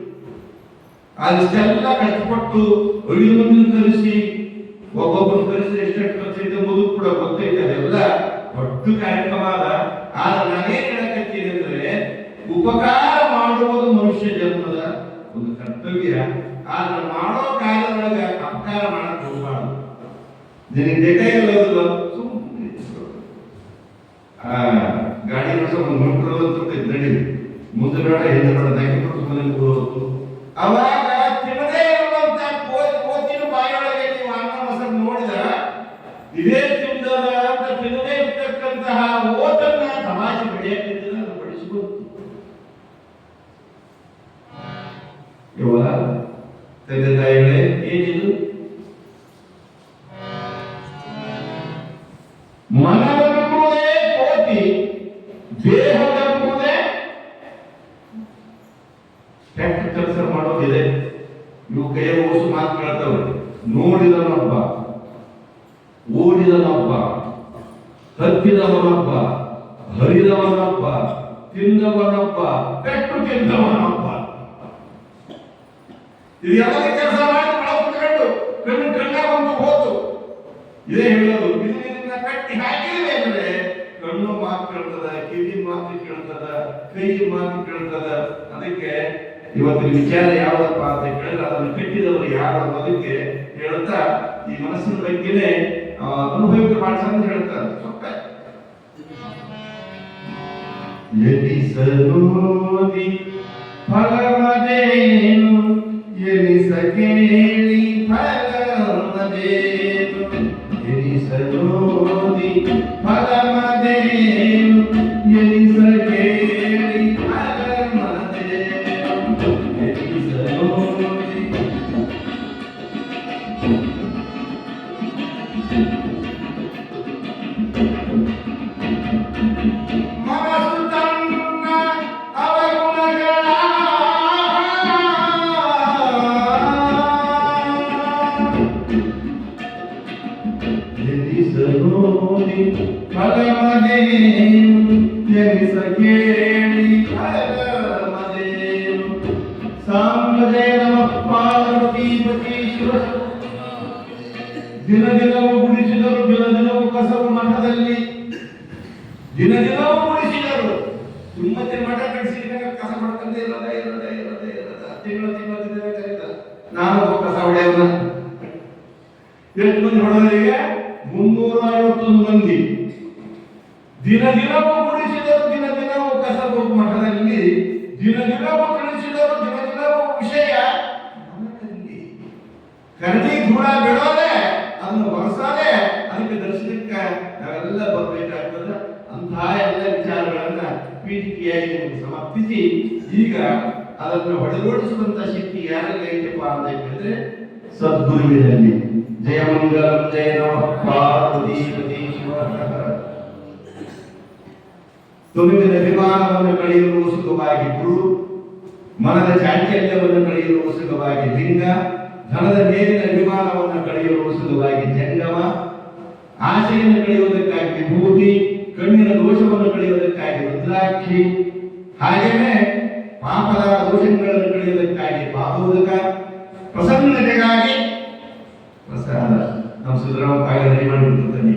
ಅದಿಷ್ಟೆಲ್ಲ ಕಷ್ಟಪಟ್ಟು 5 ಮಂದಿ ಕಲಿಸಿ ಒಬ್ಬೊಬ್ಬರು ಕಲಿಸಿದ್ರೆ ಎಷ್ಟೆಷ್ಟು ಖರ್ಚು ಇದೆ ಎಂಬುದು ಕೂಡ ಗೊತ್ತೈತೆ. ಅದೆಲ್ಲ ದೊಡ್ಡ ಕಾರ್ಯಕ್ರಮ ಅದ. ಆದ್ರೆ ನಾನೇನ್ ಹೇಳಕತ್ತೀನಿ ಅಂದ್ರೆ, ಉಪಕಾರ ಮಾಡುವುದು ಮನುಷ್ಯ ಜನ್ಮದ ಒಂದು ಕರ್ತವ್ಯ. ಆದ್ರೆ ಮಾಡೋ ಕಾರ್ಯದೊಳಗ ಅಪಕಾರ ಮಾಡಕ್ ಹೋಗ್ಬಾರ್ದು. ನಿನಗೆ ಬೇಕಾಗಿರೋದು ಸುಮ್ಮನೆ ಗಾಡಿ ಒಂದು ಹೊಂಟಿರೋದು ನಡಿ, ಮುಂದೆ ಬೇಡ ಹಿಂದೆ ಬೇಡ ನಾಯ್ಕೊಂಡು ಸುಮ್ಮನೆ ಕೂರೋದು. ಅವಾಗ ತಿನ್ನದೇ ಇರುವಂತ ಕೋತಿನ ಬಾಯಿಯೊಳಗೆ ನೀವು ಅನ್ನ ಮೊಸರು ನೋಡಿದ ಇದೇ ತಿಂದದ ಅಂತ ತಿನ್ನದೇ ಇರ್ತಕ್ಕಂತಹ ಓಟನ್ನ ತಮಾಷೆ ಬೆಳೆಯಕ್ಕಿದ್ದ ಬಡಿಸಬಹುದು. ಇವ ತಂದೆ ತಾಯಿಗಳೇ, ಏನಿದು ಮನವೆಂಬುದೇ ಕೋತಿ, ದೇಹವೆಂಬುದೇ ಕೆಟ್ಟ ಕೆಲಸ ಮಾಡೋದಿದೆ. ಇವು ಕೈಯ ಓಸು ಮಾತು ಕೇಳ್ತವೆ. ನೋಡಿದವನೊಬ್ಬ, ಓಡಿದವನೊಬ್ಬ, ಹತ್ತಿದವನೊಬ್ಬ, ಹರಿದವನೊಬ್ಬ, ತಿಂದವನೊಬ್ಬ, ಪೆಟ್ಟು ತಿಂದವನೊಬ್ಬ. ಇದು ಯಾವುದೇ ಕೆಲಸ ಮಾಡಿ ಕುತ್ಕೊಂಡು ಕಣ್ಣು ಕಣ್ಣಾಗ ಒಂದು ಹೋತು. ಇದೇ ಹೇಳೋದು. ಇದನ್ನ ಕಟ್ಟಿ ಹಾಕಿದ್ರೆ ಅಂದ್ರೆ ಕಣ್ಣು ಮಾತು ಕೇಳ್ತದ, ಕಿವಿ ಮಾತು ಕೇಳ್ತದ, ಕೈ ಮಾತು ಕೇಳ್ತದ. ಅದಕ್ಕೆ ಇವತ್ತಿನ ವಿಚಾರ ಯಾವ್ದಪ್ಪ ಅಂತ ಕೇಳಿದ್ರೆ ಅದನ್ನು ಕಟ್ಟಿದವರು ಯಾರು ಅನ್ನೋದಕ್ಕೆ ಹೇಳ್ತಾ ಈ ಮನಸ್ಸಿನ ಬಗ್ಗೆನೇ ಅನುಭವಿಕೆ ಮಾಡ್ಸಂತ ಹೇಳ್ತಾರೆ. ಎನಿಸನೋದಿ ಫಲಮದೇನು, ಎನಿಸ ಕೇಳಿ ಫಲಮದೇನು, ಎನಿಸನೋದಿ ಫಲಮದೇನು, ಎನಿಸ ಕೇಳಿ ಫಲಮದೇನು, ಎನಿಸನೋದಿ. ಮನಸ್ಸು ತನ್ನ ಅವಗುಣಗಳ ಎನಿಸನೋದಿ ಫಲಮದೇನು, ಎನಿಸ ಕೇಳಿ ಫಲಮದೇನು. ಸಾಂಬಜಯ ನಮಃ ಪಾರ್ವತಿ ಪತೀಶ್ವರ. ದಿನ ದಿನವೂ ಗುಡಿಸಿದರು, ದಿನ ದಿನವೂ ಕಸವು ಮಠದಲ್ಲಿ, ದಿನ ದಿನವೂ ಗುಡಿಸಿದರು. ಸುಮ್ಮನೆ ಮಠ ಕಡಿಸಿದಾಗ ಕಸ ಮಾಡ್ಕೊಂಡೇ ಇರೋದ ತಿಂಗಳ ದಿನ ನಾನು ಕಸ ಹೊಡೆಯವನ. ಎಷ್ಟು ಮಂದಿ ಹೊಡೆದವರಿಗೆ? 351 ಮಂದಿ. ದಿನ ದಿನವೂ ಗುಡಿಸಿದರು, ದಿನ ದಿನವೂ ಕಸವು ಮಠದಲ್ಲಿ, ದಿನ ದಿನವೂ ಕಳಿಸಿದರು, ದಿನ ದಿನವೂ ವಿಷಯ ಮನದಲ್ಲಿ. ಕರಡಿ ಧೂಳ ಬಿಡೋದೆ, ಅದನ್ನು ಹೊರಸೋದೆ, ಅದಕ್ಕೆ ದರ್ಶನಕ್ಕೆ ನಾವೆಲ್ಲ ಬರಬೇಕಾಗ್ತದೆ. ಅಂತಹ ಎಲ್ಲ ವಿಚಾರಗಳನ್ನ ಪೀಠಿಕೆಯಾಗಿ ನಿಮಗೆ ಸಮರ್ಪಿಸಿ, ಈಗ ಅದನ್ನು ಹೊಡೆದೋಡಿಸುವಂತ ಶಕ್ತಿ ಯಾರಲ್ಲಿ ಐತಪ್ಪ ಅಂತ ಹೇಳಿದ್ರೆ ಸದ್ಗುರುವಿನಲ್ಲಿ. ಜಯ ಮಂಗಲಂ ಜಯ ನಮಃ ಪಾರ್ವತಿ ಪತೀಶ್ವರ. ತುಳುವಿನ ಅಭಿಮಾನವನ್ನು ಕಳೆಯಲು ಸುಖವಾಗಿ ಗುರು, ಮನದ ಚಾಂಚಲ್ಯವನ್ನು ಕಳೆಯಲು ಸುಖವಾಗಿ ಲಿಂಗ, ಧನದ ಮೇಲಿನ ಅಭಿಮಾನವನ್ನು ಕಳೆಯಲು ಸುಖವಾಗಿ ಜಂಗಮ, ಆಸೆಯನ್ನು ಕಳೆಯುವುದಕ್ಕಾಗಿ ವಿಭೂತಿ, ಕಣ್ಣಿನ ದೋಷವನ್ನು ಕಳೆಯುವುದಕ್ಕಾಗಿ ರುದ್ರಾಕ್ಷಿ, ಹಾಗೆಯೇ ಪಾಪದ ದೋಷಗಳನ್ನು ಕಳೆಯುವುದಕ್ಕಾಗಿ ಪಾದೋದಕ, ಪ್ರಸನ್ನತೆಗಾಗಿ ಪ್ರಸಾದ. ನಮ್ಮ ಸಿದ್ದರಾಮ ಕಾಯಿ ರೆಡಿ ಮಾಡಿಬಿಡ್ತಾನೆ.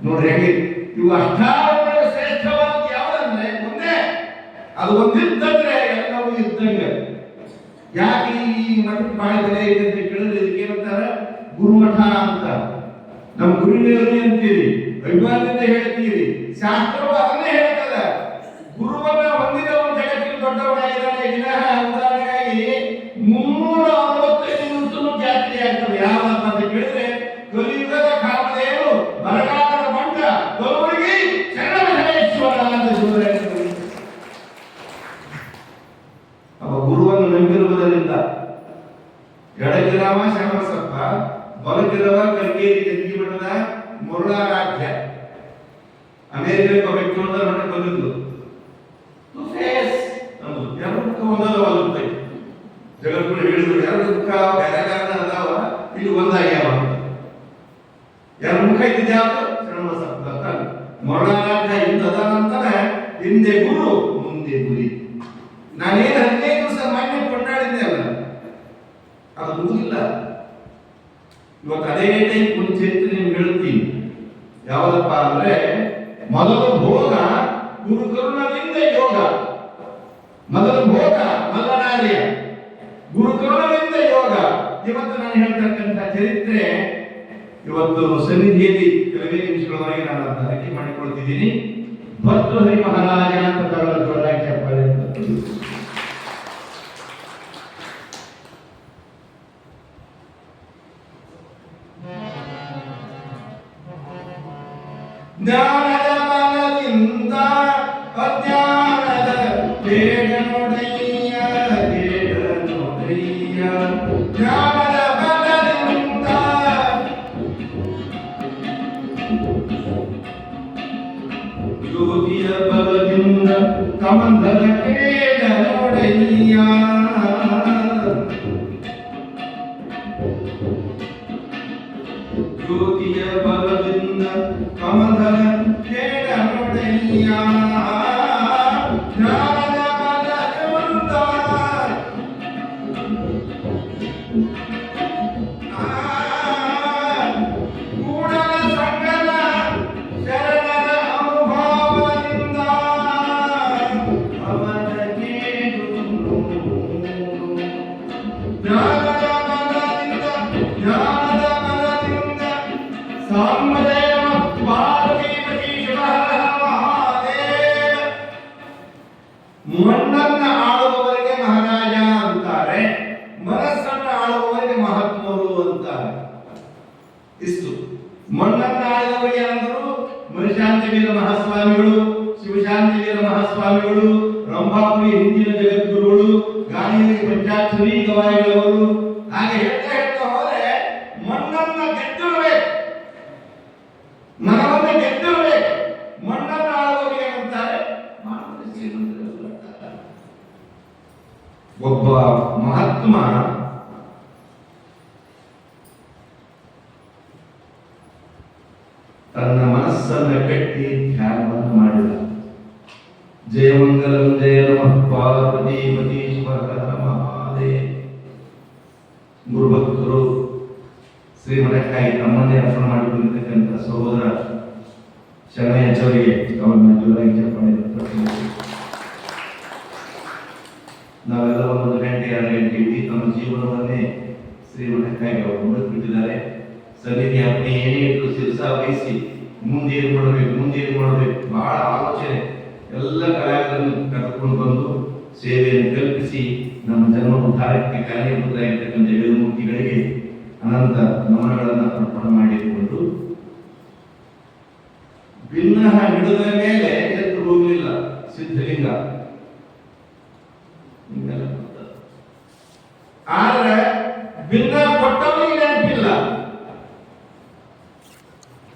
ನೋಡ್ರಿ ಹೇಗೆ ಇವು ಅಷ್ಟಾವರಣ ಶ್ರೇಷ್ಠವಾದ ಯಾವುದಂದ್ರೆ ಒಂದೇ, ಅದು ಒಂದಿದ್ದಂದ್ರೆ ಎಲ್ಲವೂ ಇದ್ದಂಗೆ. ಯಾಕೆ ಈ ಮಠಕ್ಕೆ ಬಹಳ ಬೆಲೆ ಇದೆ ಅಂತ ಕೇಳಿದ್ರೆ ಇದಕ್ಕೆ ಏನಂತಾರೆ? ಗುರುಮಠ ಅಂತ. ನಮ್ಮ ಗುರುವಿನವರು ಅಂತೀರಿ, ಅಭಿಮಾನದಿಂದ ಹೇಳ್ತೀರಿ, ಶಾಸ್ತ್ರವು ಅದನ್ನೇ ಹೇಳ್ತದೆ. ಗುರುವನ್ನ ಹೊಂದಿದವನು ಜಗತ್ತಿನ ದೊಡ್ಡವನಾಗಿದ್ದಾನೆ. ವಿನಃ ಉದಾಹರಣೆಗಾಗಿ 365 ದಿವಸನೂ ಜಾತ್ರೆ ಆಗ್ತದೆ. ಯಾವಪ್ಪ ಅಂತ ಕೇಳಿದ್ರೆ ಕಲಿಯುಗದ ಕಾಮಧೇನು, ಬರಗಾಲದ ಮಂಟ, ಗೌರಿಗೆ ಶರಣಬಸವೇಶ್ವರ ಅಂತ ಹೇಳ್ತಾರೆ. ಅವ ಗುರುವನ್ನು ನಂಬಿರುವುದರಿಂದ ಎಡಗಿರವ ಶರಣಬಸಪ್ಪ, ಬಲಗಿರವ ಕಲ್ಕೇರಿ ಗಂಗಿ ಮಠದ ಮುರುಳಾರಾಧ್ಯ. ಅಮೇರಿಕಕ್ಕೆ ಒಬ್ಬ ವ್ಯಕ್ತಿ ಮಠಕ್ಕೆ ಬಂದಿದ್ದು. ಎರಡು ಮುಖ ಒಂದದವಾಗುತ್ತೆ. ಜಗದ್ಗುರು ಹೇಳಿದ್ರು ಎರಡು ಮುಖ ಬೇರೆ ಬೇರೆ ಅದಾವ, ಇಲ್ಲಿ ಒಂದಾಗ್ಯಾವ ಅಂತ. ಎರಡು ಮುಖ ಇದ್ದಿದ್ದು ಯಾವುದು? ಶರಣಬಸಪ್ಪ ಅಂತ. ಮುರುಳಾರಾಧ್ಯ ಇದ್ದದ ನಂತರ ಹಿಂದೆ ಗುರು ಮುಂದೆ ಗುರಿ. ನಾನೇನು 15 ದಿವಸ ಮೊನ್ನೆ ಕೊಂಡಾಡಿದ್ದೆ ಅಲ್ಲ, ಅದು ಮುಗಿಲ್ಲ. ಇವತ್ತು ಅದೇ ಟೈಪ್ ಒಂದು ಚರಿತ್ರೆ ನಿಮ್ಗೆ ಹೇಳ್ತೀನಿ. ಯಾವ್ದಪ್ಪ ಅಂದ್ರೆ, ಮೊದಲು ಭೋಗ ಗುರುಕರುಣದಿಂದ ಯೋಗ. ಮೊದಲು ಭೋಗ ಮಲ್ಲನಾರ್ಯ, ಗುರುಕರುಣದಿಂದ ಯೋಗ. ಇವತ್ತು ನಾನು ಹೇಳ್ತಕ್ಕಂಥ ಚರಿತ್ರೆ ಇವತ್ತು ಸನ್ನಿಧಿಯಲ್ಲಿ ಕೆಲವೇ ನಿಮಿಷಗಳವರೆಗೆ ನಾನು ಅದನ್ನ ಅರಿಕೆ ಮಾಡಿಕೊಳ್ತಿದ್ದೀನಿ. ಭರ್ತೃಹರಿ ಮಹಾರಾಜ ಅಂತ ತಗೊಳ್ಳ ಜೋರಾಗಿ ಚಪ್ಪಾಳೆ ಅಂತ. ಜ್ಞಾನದ ಬಲದಿಂದ ಅಜ್ಞಾನದ ಬೇಡನೊಡೆಯ ಬೇಡನೊಡೆಯ. ಜ್ಞಾನದ ಬಲದಿಂದ ಯೋಗಿಯ ಬಲದಿಂದ ಕಮಂದದ ಬೇಡನೊಡೆಯ. ಯೋಗಿಯ ಬಲದಿಂದ ಕಮಂದದ ಬೇಡನೊಡೆಯ. ಜ್ಞಾನದ ಬಲದಿಂದ ಕೂಡಲ ಸಂಗದ ಶರಣರ ಅನುಭವದಿಂದ ಅವನ ಕೇಳು. ಜ್ಞಾನದ ಬಲದಿಂದ ಜ್ಞಾನದ ಬಲದಿಂದ ಸಾಮದೇವ ಪಾರ್ವತಿ ಮಹಾದೇವ. ಮಣ್ಣನ್ನ ಆಳುವವರಿಗೆ ಮಹಾರಾಜ ಅಂತಾರೆ, ಮನಸ್ಸನ್ನು ಆಳುವವರಿಗೆ ಮಹಾತ್ಮರು ಅಂತಾರೆ. ಇಷ್ಟು ಮಣ್ಣನ್ನ ಆಳಿದವರಿಗೆ ಅಂದರು ಮನುಶಾಂತಿ ವೀರ ಮಹಾಸ್ವಾಮಿಗಳು, ಶಿವಶಾಂತಿ ವೀರ ಮಹಾಸ್ವಾಮಿಗಳು, ರಂಭಾಪುರಿ ಹಿಂದಿನ ಜಗದ್ಗುರುಗಳು, ಗಾಂಧಿಯವರಿಗೆ ಪಂಚಾಕ್ಷರಿ ಗವಾಯಿಗಳವರು. ಹಾಗೆ ಹೇಳ್ತಾ ಹೇಳ್ತಾ ಹೋದ್ರೆ ಮಣ್ಣನ್ನ ಗೆದ್ದಿರಬೇಕು, ಮನವನ್ನ ಗೆದ್ದಿರಬೇಕು. ಮಣ್ಣನ್ನ ಆಳುವವರಿಗೆ ಏನಂತಾರೆ? ಒಬ್ಬ ಮಹಾತ್ಮ ತನ್ನ ಮನಸ್ಸನ್ನ ಕಟ್ಟಿ ಧ್ಯಾನವನ್ನು ಮಾಡಿದ. ಜಯಮಂಗಲಂ ಜಯ ನಮಃ ಪಾರ್ವತೀಪತಿ ಶಿವಹರ ಮಹಾದೇವ. ಗುರುಭಕ್ತರು ಶ್ರೀಮಠಕ್ಕಾಗಿ ತಮ್ಮನ್ನೇ ಅರ್ಪಣೆ ಮಾಡಿಕೊಂಡಿರ್ತಕ್ಕಂಥ ಸಹೋದರ ಶರಣಯ್ಯಚವರಿಗೆ ಅವರನ್ನು ಜೋರಾಗಿ ಚಪ್ಪಾಳೆ. ನಾವೆಲ್ಲ 1 ಗಂಟೆ 2 ಗಂಟೆ ಇಡೀ ತಮ್ಮ ಜೀವನವನ್ನೇ ಶ್ರೀಮಠಕ್ಕಾಗಿ ಅವರು ಮುಡಿದ್ಬಿಟ್ಟಿದ್ದಾರೆ. ಸನ್ನಿಧಿ ಅಪ್ಪಣೆ ಏನೇ ಇಟ್ಟು ಶಿರಸ ವಹಿಸಿ ಮುಂದೇನು ಮಾಡಬೇಕು ಬಹಳ ಆಲೋಚನೆ. ಎಲ್ಲ ಕಲಾವಿದರನ್ನು ಕರೆದುಕೊಂಡು ಬಂದು ಸೇವೆಯನ್ನು ಕಲ್ಪಿಸಿ ನಮ್ಮ ಜನ್ಮ ಉದ್ಧಾರಕ್ಕೆ ಕಾರ್ಯಭೂತರಾಗಿರ್ತಕ್ಕಂಥ ವೇದಮೂರ್ತಿಗಳಿಗೆ ಅನಂತ ನಮನಗಳನ್ನು ಅರ್ಪಣೆ ಮಾಡಿಕೊಂಡು ಭಿನ್ನ ಹಿಡಿದ ಮೇಲೆ ಎದ್ದು ಹೋಗಲಿಲ್ಲ ಸಿದ್ಧಲಿಂಗ. ಆದ್ರೆ ಭಿನ್ನ ಕೊಟ್ಟವನಿಗೆ ನೆನಪಿಲ್ಲ.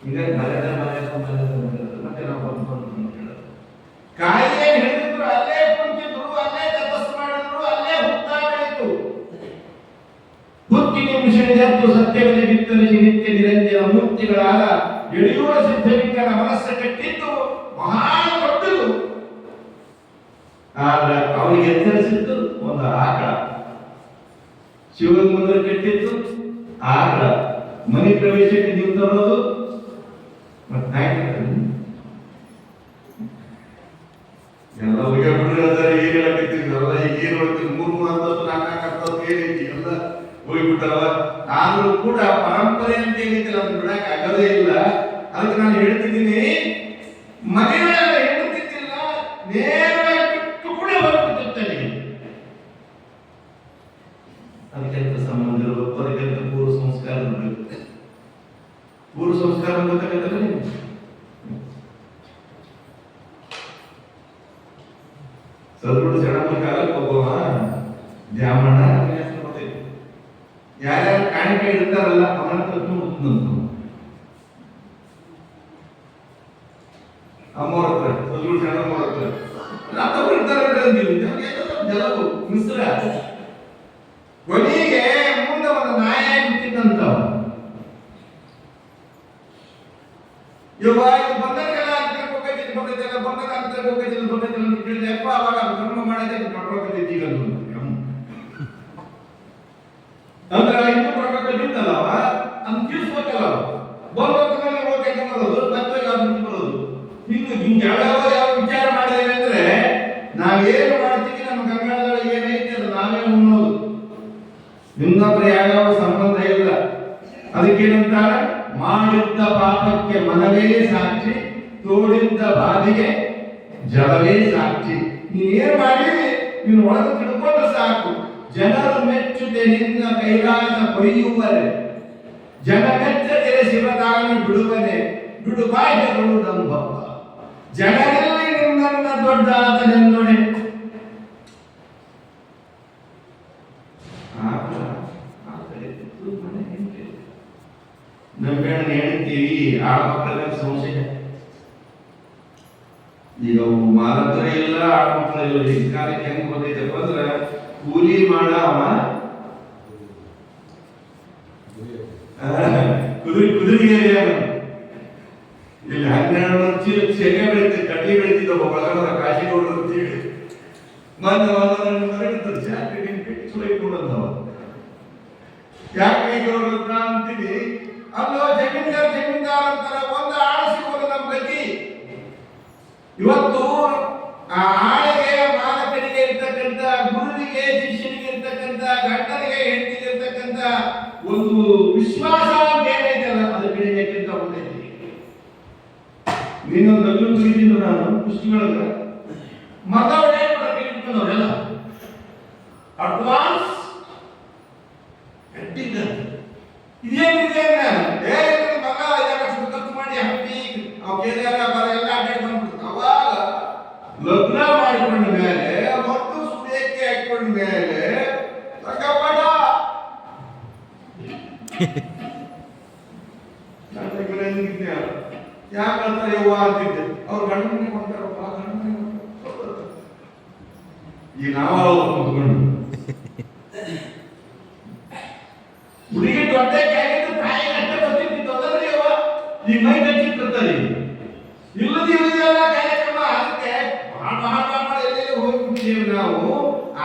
ಈಗ ಮತ್ತೆ ನಾವು ಕಾಯಿಲೆ ಹಿಡಿದ್ರು ಅಲ್ಲೇ ಕುಂತಿದ್ರು, ಅಲ್ಲೇ ತಪಸ್ಸು ಮಾಡಿದ್ರು, ಅಲ್ಲೇ ಹುತ್ತಾ ಬೆಳೀತು. ಹುತ್ತಿ ನಿಮಿಷ ಸತ್ಯದಲ್ಲಿ ಬಿತ್ತರಿಸಿ ನಿತ್ಯ ನಿರಂಜನ ಮೂರ್ತಿಗಳಾದ ಎಳೆಯುವ ಸಿದ್ಧಲಿಂಗನ ಮನಸ್ಸು ಕಟ್ಟಿದ್ದು ಬಹಳ ದೊಡ್ಡದು. ಆದ್ರೆ ಅವನಿಗೆ ಎಚ್ಚರಿಸಿದ್ದು ಒಂದು ಆಕಳ. ಶಿವನ ಮುಂದೆ ಕಟ್ಟಿದ್ದು ಆಕಳ. ಮನೆ ಪ್ರವೇಶಕ್ಕೆ ನೀವು ತರೋದು ಎಲ್ಲ ಹೋಗ್ಬಿಟ್ಟಿರ್ತಾರೆ. ಏನ್ ಹೇಳಕತ್ತಿದ್ರಲ್ಲ ಈಗ ಏನ್ ಹೇಳ್ತೀವಿ, 3 ಅಂತಸ್ತು 4 ಅಂತಸ್ತು ಏನೈತಿ ಎಲ್ಲ ಹೋಗ್ಬಿಟ್ಟವ. ಆದ್ರೂ ಕೂಡ ಪರಂಪರೆ ಅಂತ ಏನೈತಿಲ್ಲ ಅದನ್ನ ಬಿಡಕ್ ಆಗೋದೇ ಇಲ್ಲ. ಅದಕ್ಕೆ ನಾನು ಹೇಳ್ತಿದ್ದೀನಿ, ಮನೆಯೊಳಗೆ ಹೇಳ್ತಿದ್ದಿಲ್ಲ, ನೇರವಾಗಿ ಬಿಟ್ಟು ಕೂಡ ಹೊರಬಿಟ್ಟಿರ್ತಾನೆ. ಅದಕ್ಕೆಂತ ಸಂಬಂಧ ಇರಬೇಕು, ಅದಕ್ಕೆಂತ ಪೂರ್ವ ಸಂಸ್ಕಾರ ಇರಬೇಕು. ಪೂರ್ವ ಸಂಸ್ಕಾರ ಗೊತ್ತಾಗತ್ತಲ್ಲ ನೀವು. ಸದ್ಗುರು ಶರಣಪ್ಪನ ಕಾಲಕ್ಕೆ ಒಬ್ಬವ ಬ್ರಾಹ್ಮಣ ಯಾರ್ಯಾರು ಕಾಣಿಕೆ ಇರ್ತಾರಲ್ಲ ಅವನ ತಪ್ಪು ಮುಟ್ಟಿದಂತ ಅಮ್ಮವ್ರ ಹತ್ರ, ಸದ್ಗುರು ಶರಣಮ್ಮವ್ರ ಹತ್ರ ರಾತ್ರಿ ಇರ್ತಾರೆ ಜಲವು ಮಿಶ್ರ. ಕೊನೆಗೆ ಮುಂದೆ ಒಂದು ನಾಯ ಬಿಟ್ಟಿದ್ದಂತ ಇವಾಗ ಬಂಧನಗಳ ಹೋಗೈತಿಲ್ಲ ಬಂಧನ ಅಂತ ಹೋಗೈತಿಲ್ಲ ಅಂತ ಕೇಳಿದೆ. ಅಪ್ಪ ಅವಾಗ ಕರ್ಮ ಮಾಡಿದೆ ಪಡ್ಕೊಳ್ತಿದ್ದ ಈಗ ಅಂದ್ರೆ ಇನ್ನೂ ಪಡ್ಕೊಳ್ತಿದ್ದಲ್ಲ ಅವ ನಾವೇನು ಮಾಡ್ತೀವಿ ನಮ್ಮ ಗಂಗಾಳದೊಳಗೆ ಏನೈತಿ ಅದು ನಾವೇ ಉಣ್ಣೋದು, ಇನ್ನೊಬ್ಬರು ಯಾವ್ಯಾವ ಸಂಬಂಧ ಇಲ್ಲ. ಅದಕ್ಕೇನಂತಾರೆ, ಮಾಡಿದ್ದ ಪಾಪಕ್ಕೆ ಮನವೇ ಸಾಕ್ಷಿ, ತೋಡಿದ್ದ ಬಾವಿಗೆ ಜಲವೇ ಸಾಕ್ಷಿ. ನೀನೇನ್ ಮಾಡಿರಿ ನೀನು ಒಳಗೆ ತಿಳ್ಕೊಂಡ್ರೆ ಸಾಕು. ಜನರು ಮೆಚ್ಚುತ್ತೆ ನಿನ್ನ ಕೈಲಾಸ ಕೊಯ್ಯುವರೆ, ಜನ ಮೆಚ್ಚದೆ ಶಿವದಾನ ಬಿಡುವನೆ, ಬಿಡು ಬಾಯ್ಯಗಳು ನಂಬಪ್ಪ, ಜನರಲ್ಲಿ ನಿನ್ನನ್ನ ದೊಡ್ಡಾದನೆಂದೊಡೆ. ನಮ್ಗಣ್ಣ ಹೇಳ್ತೀವಿ ಆ ಮಕ್ಕಳ ಸಂಶಯ. ಈಗ ಮಾಲಕರ ಇಲ್ಲ, ಆ ಮಕ್ಕಳ ಇಲ್ಲ. ಈ ಕಾಲಕ್ಕೆ ಹೆಂಗ್ ಬಂದೈತಪ್ಪ ಅಂದ್ರೆ, ಕೂಲಿ ಮಾಡವ ಕುದುರೆಗೆ ಇಲ್ಲಿ 12 ಚೀಲ ಶೇಂಗಾ ಬೆಳಿತೀವಿ, ಕಡ್ಲಿ ಬೆಳಿತಿದ್ದವ ಬಲಗದ ಕಾಶಿಗೌಡರು ಅಂತೇಳಿ ಯಾಕೆ ಗೌಡ್ರ ಅಂತೀನಿ. ಅಲ್ಲೋ ಜಮೀನ್ದಾರ್ ಅಂತಾರ, ಒಂದು ಆಳು ಸಿಗೋದು ನಮ್ಮ ಗತಿ. ಇವತ್ತು ಆ ಆಳಿಗೆ ಮಾಲಕನಿಗೆ ಇರ್ತಕ್ಕಂಥ, ಗುರುವಿಗೆ ಶಿಷ್ಯನಿಗೆ ಇರ್ತಕ್ಕಂಥ, ಗಂಡನಿಗೆ ಹೆಂಡತಿಗೆ ಇರ್ತಕ್ಕಂಥ ಒಂದು ವಿಶ್ವಾಸ ಏನೈತಲ್ಲ, ಅದು ಬೆಳೆಯಕ್ಕಿಂತ ಒಂದೈತಿ. ನೀನೊಂದು ನಗಲು ಕುರಿತಿದ್ದು ನಾನು ಕುಸ್ತಿಗಳಲ್ಲ ಮತ ಹೊಡೆಯೋರೆಲ್ಲ ಅಡ್ವಾನ್ಸ್ ಇದೇನಿದೆ ಮಗ 5 ಲಕ್ಷ ಖರ್ಚು ಮಾಡಿ ಹಂಪಿ ಎಲ್ಲ ಅಡ್ಡಾಡ್ಕೊಂಡು ಅವಾಗ ಲಗ್ನ ಮಾಡಿಕೊಂಡ ಮೇಲೆ ಮತ್ತು ಸುದೇಕೆ ಹಾಕೊಂಡ ಮೇಲೆ ತಕ್ಕಪಡ ಯಾಕಂತ ಯವ್ವ ಅಂತಿದ್ದೆ. ಅವ್ರು ಗಂಡ ಮನೆ ಕೊಂಡ್ತಾರಪ್ಪ, ಗಂಡ ಮನೆ ಈ ನಾವು ಕುತ್ಕೊಂಡು ಹುಡುಗಿ ದೊಡ್ಡ ಆಗಿದ್ದು ತಾಯಿ ಅಷ್ಟೇ ಬರ್ತಿತ್ತು. ಅದರಲ್ಲಿ ಯವ್ವ ಈ ಮೈ ಕಚ್ಚಿಟ್ಟಿರ್ತಾರೆ. ಇಲ್ಲದಿಲ್ಲ ಕಾರ್ಯಕ್ರಮ. ಅದಕ್ಕೆ ಬಹಳ ಎಲ್ಲೆಲ್ಲಿ ಹೋಗ್ಬಿಟ್ಟಿದ್ದೇವೆ ನಾವು.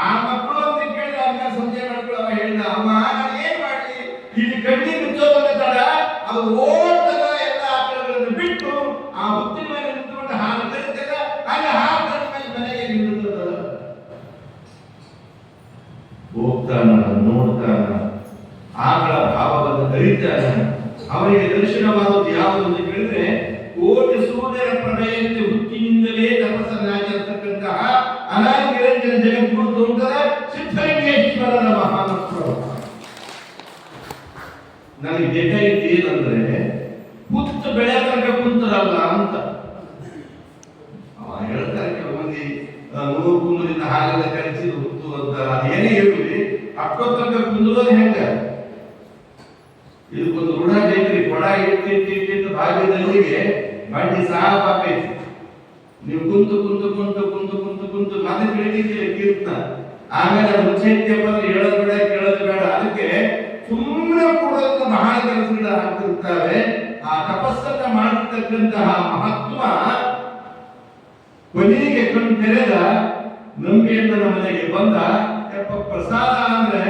ಆ ಮಕ್ಕಳು ಅಂತ ಕೇಳಿದ ಆಮೇಲೆ ಸಂಜೆ ಮಕ್ಕಳು ಅವ ಹೇಳಿದ, ಅಮ್ಮ ನಾನು ಏನ್ ಮಾಡ್ಲಿ, ಇಲ್ಲಿ ಕಡ್ಡಿ ಬಿಚ್ಚೋದನ್ನ ತಡ ಅದು ಓಡ್ತದ ಎಲ್ಲ ಆಕಳಗಳನ್ನು ಬಿಟ್ಟು ಆ ಹುತ್ತಿನ ಮೇಲೆ ನಿಂತ್ಕೊಂಡು ಹಾಲು ಕರಿತದ, ಅಲ್ಲಿ ಹಾಲು ಕರೆದ ಮೇಲೆ ಮನೆಗೆ ನಿಲ್ಲುತ್ತದ. ಹೋಗ್ತಾನ, ನೋಡ್ತಾನ, ಆಕಳ ಭಾವವನ್ನು ಅರಿತಾನ. ಅವನಿಗೆ ದರ್ಶನವಾದದ್ದು ಯಾವುದು ಅಂತ ಕೇಳಿದ್ರೆ, ಕೋಟಿ ಸೂರ್ಯರ ಪ್ರಭೆಯಂತೆ ಹುಟ್ಟಿನಿಂದಲೇ ತಪಸ್ಸನ್ನಾಗಿರತಕ್ಕಂತಹ ಅನಾದಿ ನಿರಂಜನ ಜಗದ್ಗುರು ತೋಂಟದ ಸಿದ್ಧಲಿಂಗೇಶ್ವರರ ಮಹಾನಪ್ರಭು. ನನಗೆ ಬೇಕಾಗಿದ್ದು ಏನಂದ್ರೆ, ಕುತ್ತ ಬೆಳೆ ತನಕ ಕುಂತರಲ್ಲ ಅಂತ ಅವ ಹೇಳ್ತಾರೆ. ಕೆಲವೊಂದಿ 100 ಕುಂದರಿಂದ ಹಾಲೆಲ್ಲ ಕಲಿಸಿದ ಹುತ್ತು ಅಂತ ಅದೇನೇ ಇರಲಿ, ಅಷ್ಟೋ ತನಕ ಕುಂದ್ರೋದು ಹೆಂಗ? ಇದಕ್ಕೊಂದು ಋಣ ಬೇಕ್ರಿ. ಕೊಡ ಇಟ್ಟಿಟ್ಟು ಭಾಗ್ಯದಲ್ಲಿಗೆ ಬಂಡಿ ಸಾಕೈತಿ. ನೀವು ಕುಂತು ಕುಂತು ಕುಂತು ಕುಂತು ಕುಂತು ಕುಂತು ಮತ್ತೆ ಬೆಳಿತಿದ್ದೀರಿ ಕೀರ್ತನ. ಆಮೇಲೆ ಮುಚ್ಚೈತ್ಯಪ್ಪ ಅಂದ್ರೆ ಹೇಳೋದು ಬೇಡ, ಕೇಳೋದು ಬೇಡ. ಅದಕ್ಕೆ ಸುಮ್ಮನೆ ಕೂಡೋದನ್ನ ಬಹಳ ಕೆಲಸಗಳು ಆಗ್ತಿರ್ತಾರೆ. ಆ ತಪಸ್ಸನ್ನ ಮಾಡಿರ್ತಕ್ಕಂತಹ ಮಹತ್ವ ಕೊನೆಗೆ ಕಣ್ಣು ತೆರೆದ ನಂಬಿಕೆಯಿಂದ ನಮ್ಮ ಮನೆಗೆ ಬಂದ. ಪ್ರಸಾದ ಅಂದ್ರೆ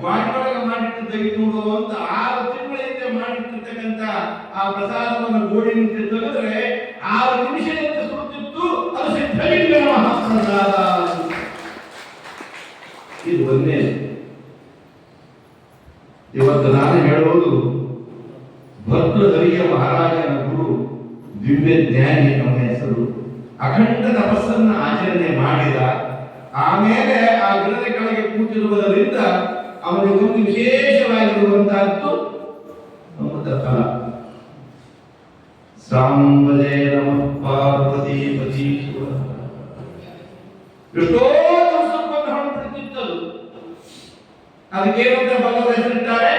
ಬಾಯಿಯೊಳಗೆ ಮಾಡಿಟ್ಟು ತೆಗೆದು ನೋಡುವಂತ 6 ತಿಂಗಳ ಹಿಂದೆ ಮಾಡಿಟ್ಟಿರ್ತಕ್ಕಂಥ ಆ ಪ್ರಸಾದವನ್ನು ಗೋಡಿನಿಂದ ತೆಗೆದ್ರೆ 6 ನಿಮಿಷದಿಂದ ಸುಡುತ್ತಿತ್ತು. ಅದು ಸಿದ್ಧಲಿಂಗನ ಮಹಾಪ್ರಸಾದ. ಇದು ಒಂದೇ. ಇವತ್ತು ನಾನು ಹೇಳುವುದು, ಭರ್ತೃಹರಿಯ ಮಹಾರಾಜನ ಗುರು ದಿವ್ಯ ಜ್ಞಾನಿ ಅವನ ಹೆಸರು. ಅಖಂಡ ತಪಸ್ಸನ್ನು ಆಚರಣೆ ಮಾಡಿದ. ಆಮೇಲೆ ಆ ಗಿಡದ ಕೆಳಗೆ ಕೂತಿರುವುದರಿಂದ ಅವನಿಗೊಂದು ವಿಶೇಷವಾಗಿರುವಂತಹದ್ದು ಅಮೃತ ಫಲ. ಸಾಂಬಜೇ ನಮಃ ಪಾರ್ವತಿ ಪತಿ. ಎಷ್ಟೋ ದಿವಸಕ್ಕೊಂದು ಹಣ್ಣು ಬಿಡುತ್ತಿತ್ತದು. ಅದಕ್ಕೇನಂತ ಭಗವಂತ ಹೆಸರಿಟ್ಟಾರೆ?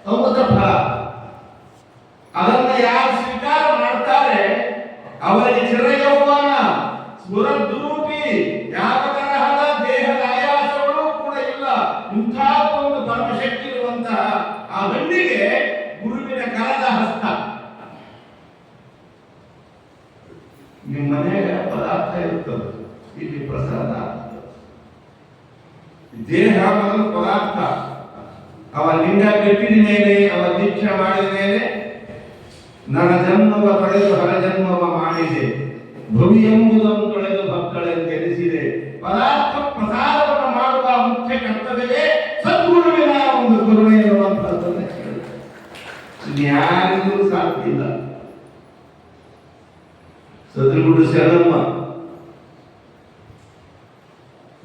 ಅಮೃತ ಫಲ. ಅದನ್ನ ಯಾರು ಸ್ವೀಕಾರ ಮಾಡ್ತಾರೆ ಅವರಿಗೆ ಚಿರಯೌವನ, ಸ್ಫುರದ್ರೂಪಿ, ಯಾವ ತರಹದ ದೇಹದ ಆಯಾಸಗಳು ಕೂಡ ಇಲ್ಲ. ಇಂಥ ಒಂದು ಪರಮಶಕ್ತಿ ಇರುವಂತಹ ಆ ಹಣ್ಣಿಗೆ ಗುರುವಿನ ಕರದ ಹಸ್ತ. ನಿಮ್ಮ ಮನೆಯ ಪದಾರ್ಥ ಇರುತ್ತದೆ, ಇಲ್ಲಿ ಪ್ರಸಾದ. ದೇಹ ಮೊದಲು ಪದಾರ್ಥ. ಅವ ಲಿಂಗ ಕಟ್ಟಿದ ಮೇಲೆ, ಅವ ದೀಕ್ಷೆ ಮಾಡಿದ ಮೇಲೆ, ನನ್ನ ಜನ್ಮವ ತೊಳೆದು ಹರ ಜನ್ಮವ ಮಾಡಿದೆ, ಭವಿ ಎಂಬುದನ್ನು ತೊಳೆದು ಭಕ್ತಳೆಂದೆನಿಸಿದೆ, ಪದಾರ್ಥ ಪ್ರಸಾರವನ್ನು ಮಾಡುವ ಮುಖ್ಯ ಕರ್ತವ್ಯವೇ ಸದ್ಗುರುವಿನ ಒಂದು ಕರುಣೆ ಎನ್ನುವಂಥದ್ದನ್ನು ಹೇಳಿದೆ. ಯಾರಿಗೂ ಸಾಧ್ಯ ಇಲ್ಲ. ಸದ್ಗುರು ಶರಣಮ್ಮ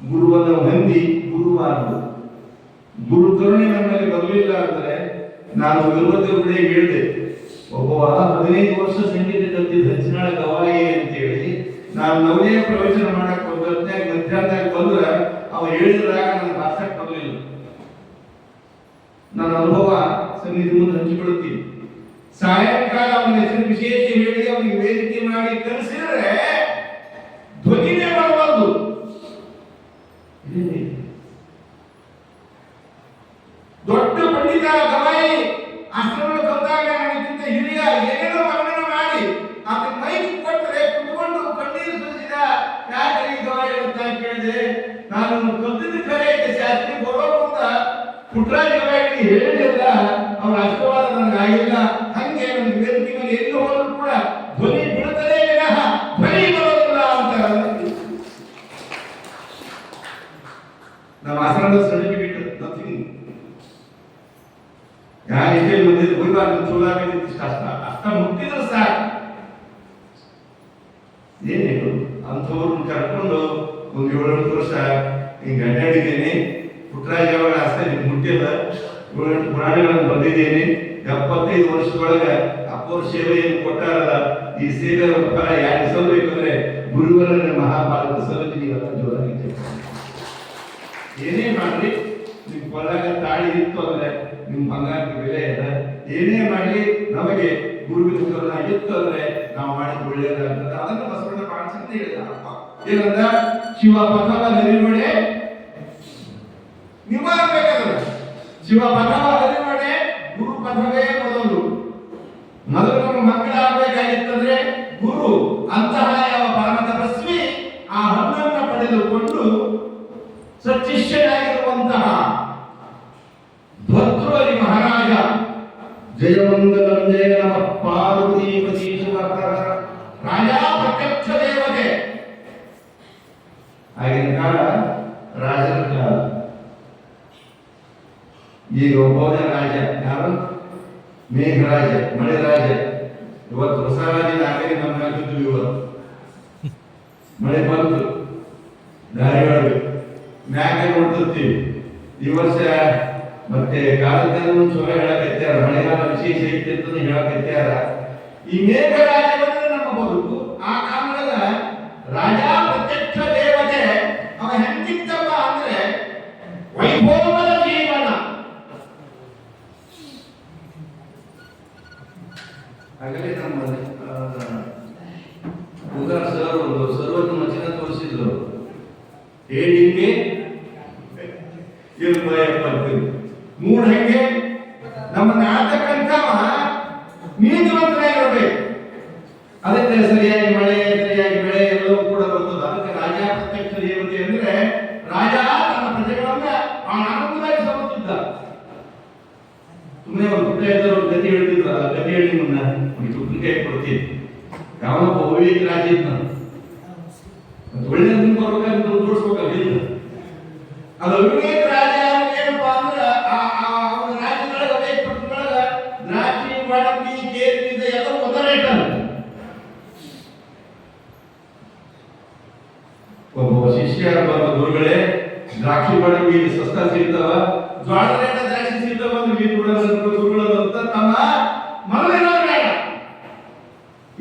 ಗುರುವನ್ನು ಹೊಂದಿ ಗುರುವಾದರು. ಗುರು ಕರುಣೆ ನಮ್ಮಲ್ಲಿ ಬರಲಿಲ್ಲ ಅಂದ್ರೆ ನಾನು ವಿರೋಧಿ ಹೇಳಿದೆ, ಒಬ್ಬ 15 ವರ್ಷ ಸಂಗೀತ ಕಲ್ತಿದ್ದ ಹಂಚಿನಾಳ ಗವಾಯಿ ಅಂತೇಳಿ ನಾನು ನವನೇ ಪ್ರವಚನ ಮಾಡಕ್ ಬಂದಾಗ ಮಧ್ಯಾಹ್ನದಾಗ ಬಂದ್ರೆ ಅವ ಹೇಳಿದ್ರಾಗ ನನಗೆ ಆಸಕ್ತಿ ಬರಲಿಲ್ಲ. ನನ್ನ ಅನುಭವ ಸಂಗೀತ ಮುಂದೆ ಹಂಚಿಕೊಳ್ಳುತ್ತೀನಿ. ಸಾಯಂಕಾಲ ಅವನ ಹೆಸರು ವಿಶೇಷ ಹೇಳಿ ಅವನಿಗೆ ವೇದಿಕೆ ಮಾಡಿ ಕಲಿಸಿದ್ರೆ ಧ್ವನಿನೇ ಬರಬಾರ್ದು. ದೊಡ್ಡ ಪಂಡಿತ ಗವಾಯಿ ಆಶ್ರಮಕ್ಕೆ ಬಂದಾಗ ನನಗಿಂತ ಹಿರಿಯ ಏನೇನೋ ವರ್ಣನೆ ಮಾಡಿ ಆತ ಮೈಕ್ ಕೊಟ್ಟರೆ ಕುತ್ಕೊಂಡು ಕಣ್ಣೀರು ಸುರಿಸಿದ. ಯಾಕೆ ಈ ಗವಾಯಿ ಅಂತ ಕೇಳಿದೆ. ನಾನು ಕಲ್ತಿದ್ದ ಕರೆ ಶಾಸ್ತ್ರಿ ಬರೋ ಅಂತ ಪುಟ್ಟರಾಜ ಗವಾಯಿಗೆ ಹೇಳಿಲ್ಲ, ಅವರ ಆಶೀರ್ವಾದ ನನಗೆ ಆಗಿಲ್ಲ. ಹಂಗೆ ನನಗೆ ವೇದಿಕೆ ಮೇಲೆ ಎಲ್ಲಿ ಹೋದ್ರು ಕೂಡ ಧ್ವನಿ ಬಿಡುತ್ತದೆ ವಿನಃ ಧ್ವನಿ ಬರೋದಿಲ್ಲ ಅಂತ ನಮ್ಮ ಆಶ್ರಮದ ಸರ್ಟಿಫಿಕೇಟ್ ನಥಿಂಗ್. ಯಾಕೆ ಬಂದಿದ್ದು ಹೋಗ್ಬಾರ್ದು ಚೋಲಾಗಿದ್ದು ಅಷ್ಟ ಮುಟ್ಟಿದ್ರು ಸಾಕು. ಏನೇನು ಅಂಥವ್ರನ್ನ ಕರ್ಕೊಂಡು ಒಂದು 7-8 ವರ್ಷ ಹಿಂಗೆ ಅಡ್ಡಾಡಿದ್ದೇನೆ. ಪುಟ್ಟರಾಜ ಅವರ ಅಷ್ಟೇ ಮುಟ್ಟಿಲ್ಲ. 7-8 ಪುರಾಣಗಳನ್ನು ಬಂದಿದ್ದೇನೆ. 75 ವರ್ಷದೊಳಗೆ ಅಪ್ಪವ್ರ ಸೇವೆಯನ್ನು ಕೊಟ್ಟಾರಲ್ಲ, ಈ ಸೇವೆ ಫಲ ಯಾರು ಸಲ್ಲಬೇಕಂದ್ರೆ ಗುರುವರನ್ನ ಮಹಾಭಾರತ ಸಲಜಿನಿಗೆಲ್ಲ ಜೋರಾಗಿದೆ. ಏನೇ ಮಾಡ್ರಿ, ನಿಮ್ ಹೊಲಗ ತಾಳಿ ಇತ್ತು ಅಂದ್ರೆ ನಿಮ್ ಬಂಗಾರಕ್ಕೆ ಬೆಲೆ ಇಲ್ಲ. ಏನೇ ಮಾಡಲಿ ನಮಗೆ ಗುರುವಿನ ಕರುಣ ಇತ್ತು ಅಂದ್ರೆ ನಾವು ಮಾಡಿದ ಒಳ್ಳೆಯದಾಗ್ತದೆ. ಅದನ್ನು ಬಸವಣ್ಣ ಬಹಳ ಚಂದ ಹೇಳಿದ. ಏನಂದ, ಶಿವ ಪಥವ ನರಿಮಡೆ ನೀವು ಆಗ್ಬೇಕಾದ್ರೆ ಶಿವ ಪಥವ ನರಿಮಡೆ ಗುರು ಪಥವೇ ಮೊದಲು. ನಮ್ಮ ಮಕ್ಕಳಾಗಬೇಕಾಗಿತ್ತಂದ್ರೆ ಗುರು ಅಂತಹ ಯಾವ ಪರಮ ತಪಸ್ವಿ ಆ ಹಣ್ಣನ್ನು ಪಡೆದುಕೊಂಡು ಸಚ್ಚಿಷ್ಯನಾಗಿರುವಂತಹ ಭದ್ರೋರಿ ಮಹಾರಾಜ ಜಯಮಂಗಲಂ ಜಯ ನಮ ಪಾರ್ವತೀಪತಿ ರಾಜ ಪ್ರತ್ಯಕ್ಷ ದೇವತೆ. ಆಗಿನ ಕಾಲ ರಾಜರ ಕಾಲ. ಈಗ ಒಬ್ಬನೇ ರಾಜ ಯಾರು? ಮೇಘರಾಜ, ಮಳೆ ರಾಜ. ಇವತ್ತು ಹೊಸ ರಾಜ ನಾಗರಿ ನಮ್ಮ ಹಾಕಿದ್ವಿ. ಇವತ್ತು ಮಳೆ ಬಂತು, ದಾರಿ ಒಳಗೆ ಮ್ಯಾಗ ನೋಡ್ತಿರ್ತೀವಿ. ಈ ವರ್ಷ ಮತ್ತೆ ಕಾಲದಲ್ಲಿ ಚೊರೆ ಹೇಳಕತ್ಯಾರ, ಮಳೆಗಾಲ ವಿಶೇಷ ಐತೆ ಅಂತ ಹೇಳಕತ್ಯಾರ. ಈ ಮೇಘರಾಜವನ್ನ ನಮ್ಮ ಬದುಕು. ಆ ಕಾಲದ ರಾಜ ಪ್ರತ್ಯಕ್ಷ ದೇವತೆ ಅವ ಹೆಂಗಿತ್ತಪ್ಪ ಅಂದ್ರೆ ವೈಭವದ ಜೀವನ. ಹಾಗಾಗಿ ನಮ್ಮ ಸರ್ ಒಂದು ಸರ್ವಜ್ಞ ವಚನ ತೋರಿಸಿದ್ರು. ಹೇಳಿಕೆ ಮೂಡ್ ಹಂಗೆ ನಮ್ಮ ನಾಟಕಂತವ ನೀತಿವಂತನಾಗಿರ್ಬೇಕು. ಅದಕ್ಕೆ ಸರಿಯಾಗಿ ಮಳೆ, ಸರಿಯಾಗಿ ಬೆಳೆ ಎಲ್ಲವೂ ಕೂಡ ಬರ್ತದೆ. ಅದಕ್ಕೆ ರಾಜ ಪ್ರತ್ಯಕ್ಷ ದೇವತೆ ಅಂದ್ರೆ ರಾಜ ತನ್ನ ಪ್ರಜೆಗಳನ್ನ ಆನಂದವಾಗಿ ಸಾಗುತ್ತಿದ್ದ. ಸುಮ್ಮನೆ ಒಂದು ಪುಟ್ಟ ಇದ್ದವರು ಗತಿ ಹೇಳ್ತಿದ್ರು. ಆ ಗತಿ ಹೇಳಿ ಮುನ್ನ ಕೈ ಕೊಡ್ತೀವಿ. ಯಾವನೊಬ್ಬ ಒಳ್ಳೆಯ ರಾಜ ಇದ್ದ, ಒಳ್ಳೆ ಬರ್ಬೇಕಾದ್ರೆ ತೋರಿಸ್ಬೇಕಾಗಿಲ್ಲ. ಅದು ಅವಿವೇಕ ರಾಜ ಏನಪ್ಪಾ ಅಂದ್ರೆ ಅವನ ರಾಜ್ಯದೊಳಗೆ ಅನೇಕ ಪಟ್ಟಣದೊಳಗೆ ದ್ರಾಕ್ಷಿ, ಗೋಡಂಬಿ, ಕೇರಿ ಬೀಜ ಎಲ್ಲ ಮೊದಲೇ ಒಬ್ಬ ಶಿಷ್ಯ ಬಂದ, ಗುರುಗಳೇ ದ್ರಾಕ್ಷಿ ಗೋಡಂಬಿ ಸಸ್ತ ಸಿಗ್ತಾವ, ಜ್ವಾಳದ ದ್ರಾಕ್ಷಿ ಸಿಗ್ತಾವ ಅಂದ್ರೆ ನೀವು ಗುರುಗಳು ಅಂತ ತಮ್ಮ ಮೊದಲಿನ ಬೇಡ.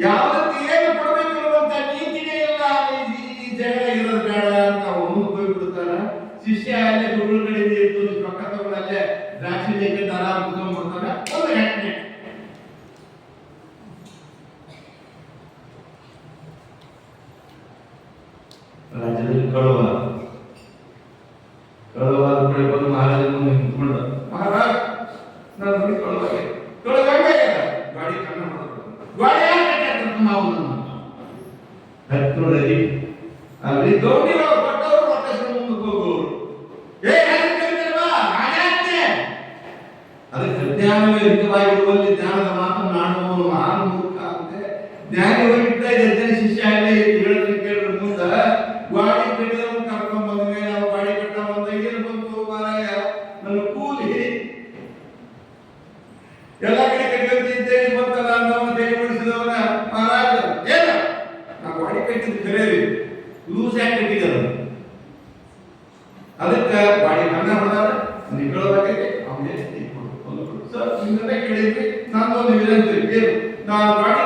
ಯಾವತ್ತು ಏನು ಕೊಡಬೇಕು ಅನ್ನುವಂತ ನೀತಿನೇ ಇಲ್ಲ. ಈ ಜಗಳ ಇರೋದು ಬೇಡ ಅಂತ ಅವನು ಹೋಗ್ಬಿಡ್ತಾನ. ಶಿಷ್ಯ ಅಲ್ಲೇ ಗುರುಗಳ ಕಡೆಯಿಂದ ಇದ್ದು ರೊಕ್ಕ ತಗೊಂಡಲ್ಲೇ ದ್ರಾಕ್ಷಿ ಲೇಖ ದಾರ ಮುಗಿಸ್ಕೊಂಡ್ಬಿಡ್ತಾನೆ. ಒಂದು ಘಟನೆ. ರಾಜ್ಯದಲ್ಲಿ ಕಳುವಾದ ಕಡೆ ಬಂದು ಮಹಾರಾಜನ ಮುಂದೆ ನಿಂತ್ಕೊಂಡ, ಮಹಾರಾಜ್ ನನ್ನ ಬಳಿ ಕಳುವಾಗೆ ಗಾಡಿ ಕಣ್ಣ ಮಾಡೋದು, ಗಾಡಿ ಹತ್ತು ನೋಡ್ರಿ ಅಲ್ಲಿ ಗೌಡಿ ಕೊಟ್ಟವರು ಮತ್ತೆ ಮುಂದಕ್ಕೆ ಹೋಗೋರು. ಅದಕ್ಕೆ ಜ್ಞಾನವೇದಿಕವಾಗಿರುವಲ್ಲಿ ಜ್ಞಾನದ ಮಾತನ್ನು ಆಡುವವನು ಮಹಾನ್ ಮೂರ್ಖ ಅಂತೆ. ಜ್ಞಾನಿ ಹೋಗಿದ್ದ ಶಿಷ್ಯ ಹೇಳೋದನ್ನ ಕೇಳಿದ್ರು. ಮುಂದೆ ಗಾಡಿ ಕಡಿದವನು ಕರ್ಕೊಂಡು ಎಲ್ಲ ಕಡೆ ಕಟ್ಟಿದ್ದೆ ಬಂತಲ್ಲ ಅಂತ ತಿಳಿಗೊಳಿಸಿದವರ ಮಹಾರಾಜ ಏನ ನಾವು ಗಾಡಿ ಕಟ್ಟಿದ್ದು ಕರೆಯರಿ ಲೂಸ್ ಆಗಿ ಕಟ್ಟಿದ್ದಾರೆ ಅದಕ್ಕೆ ಗಾಡಿ ಕನ್ನ ಹೊಡೆದಾರ ನಿಗಳವಾಗೈತೆ ಅವನೇ ಸರ್ ನಿಮ್ಮನ್ನೇ ಕೇಳಿದ್ವಿ ನಂದೊಂದು ವಿನಂತಿ ಏನು ನಾನು ಗಾಡಿ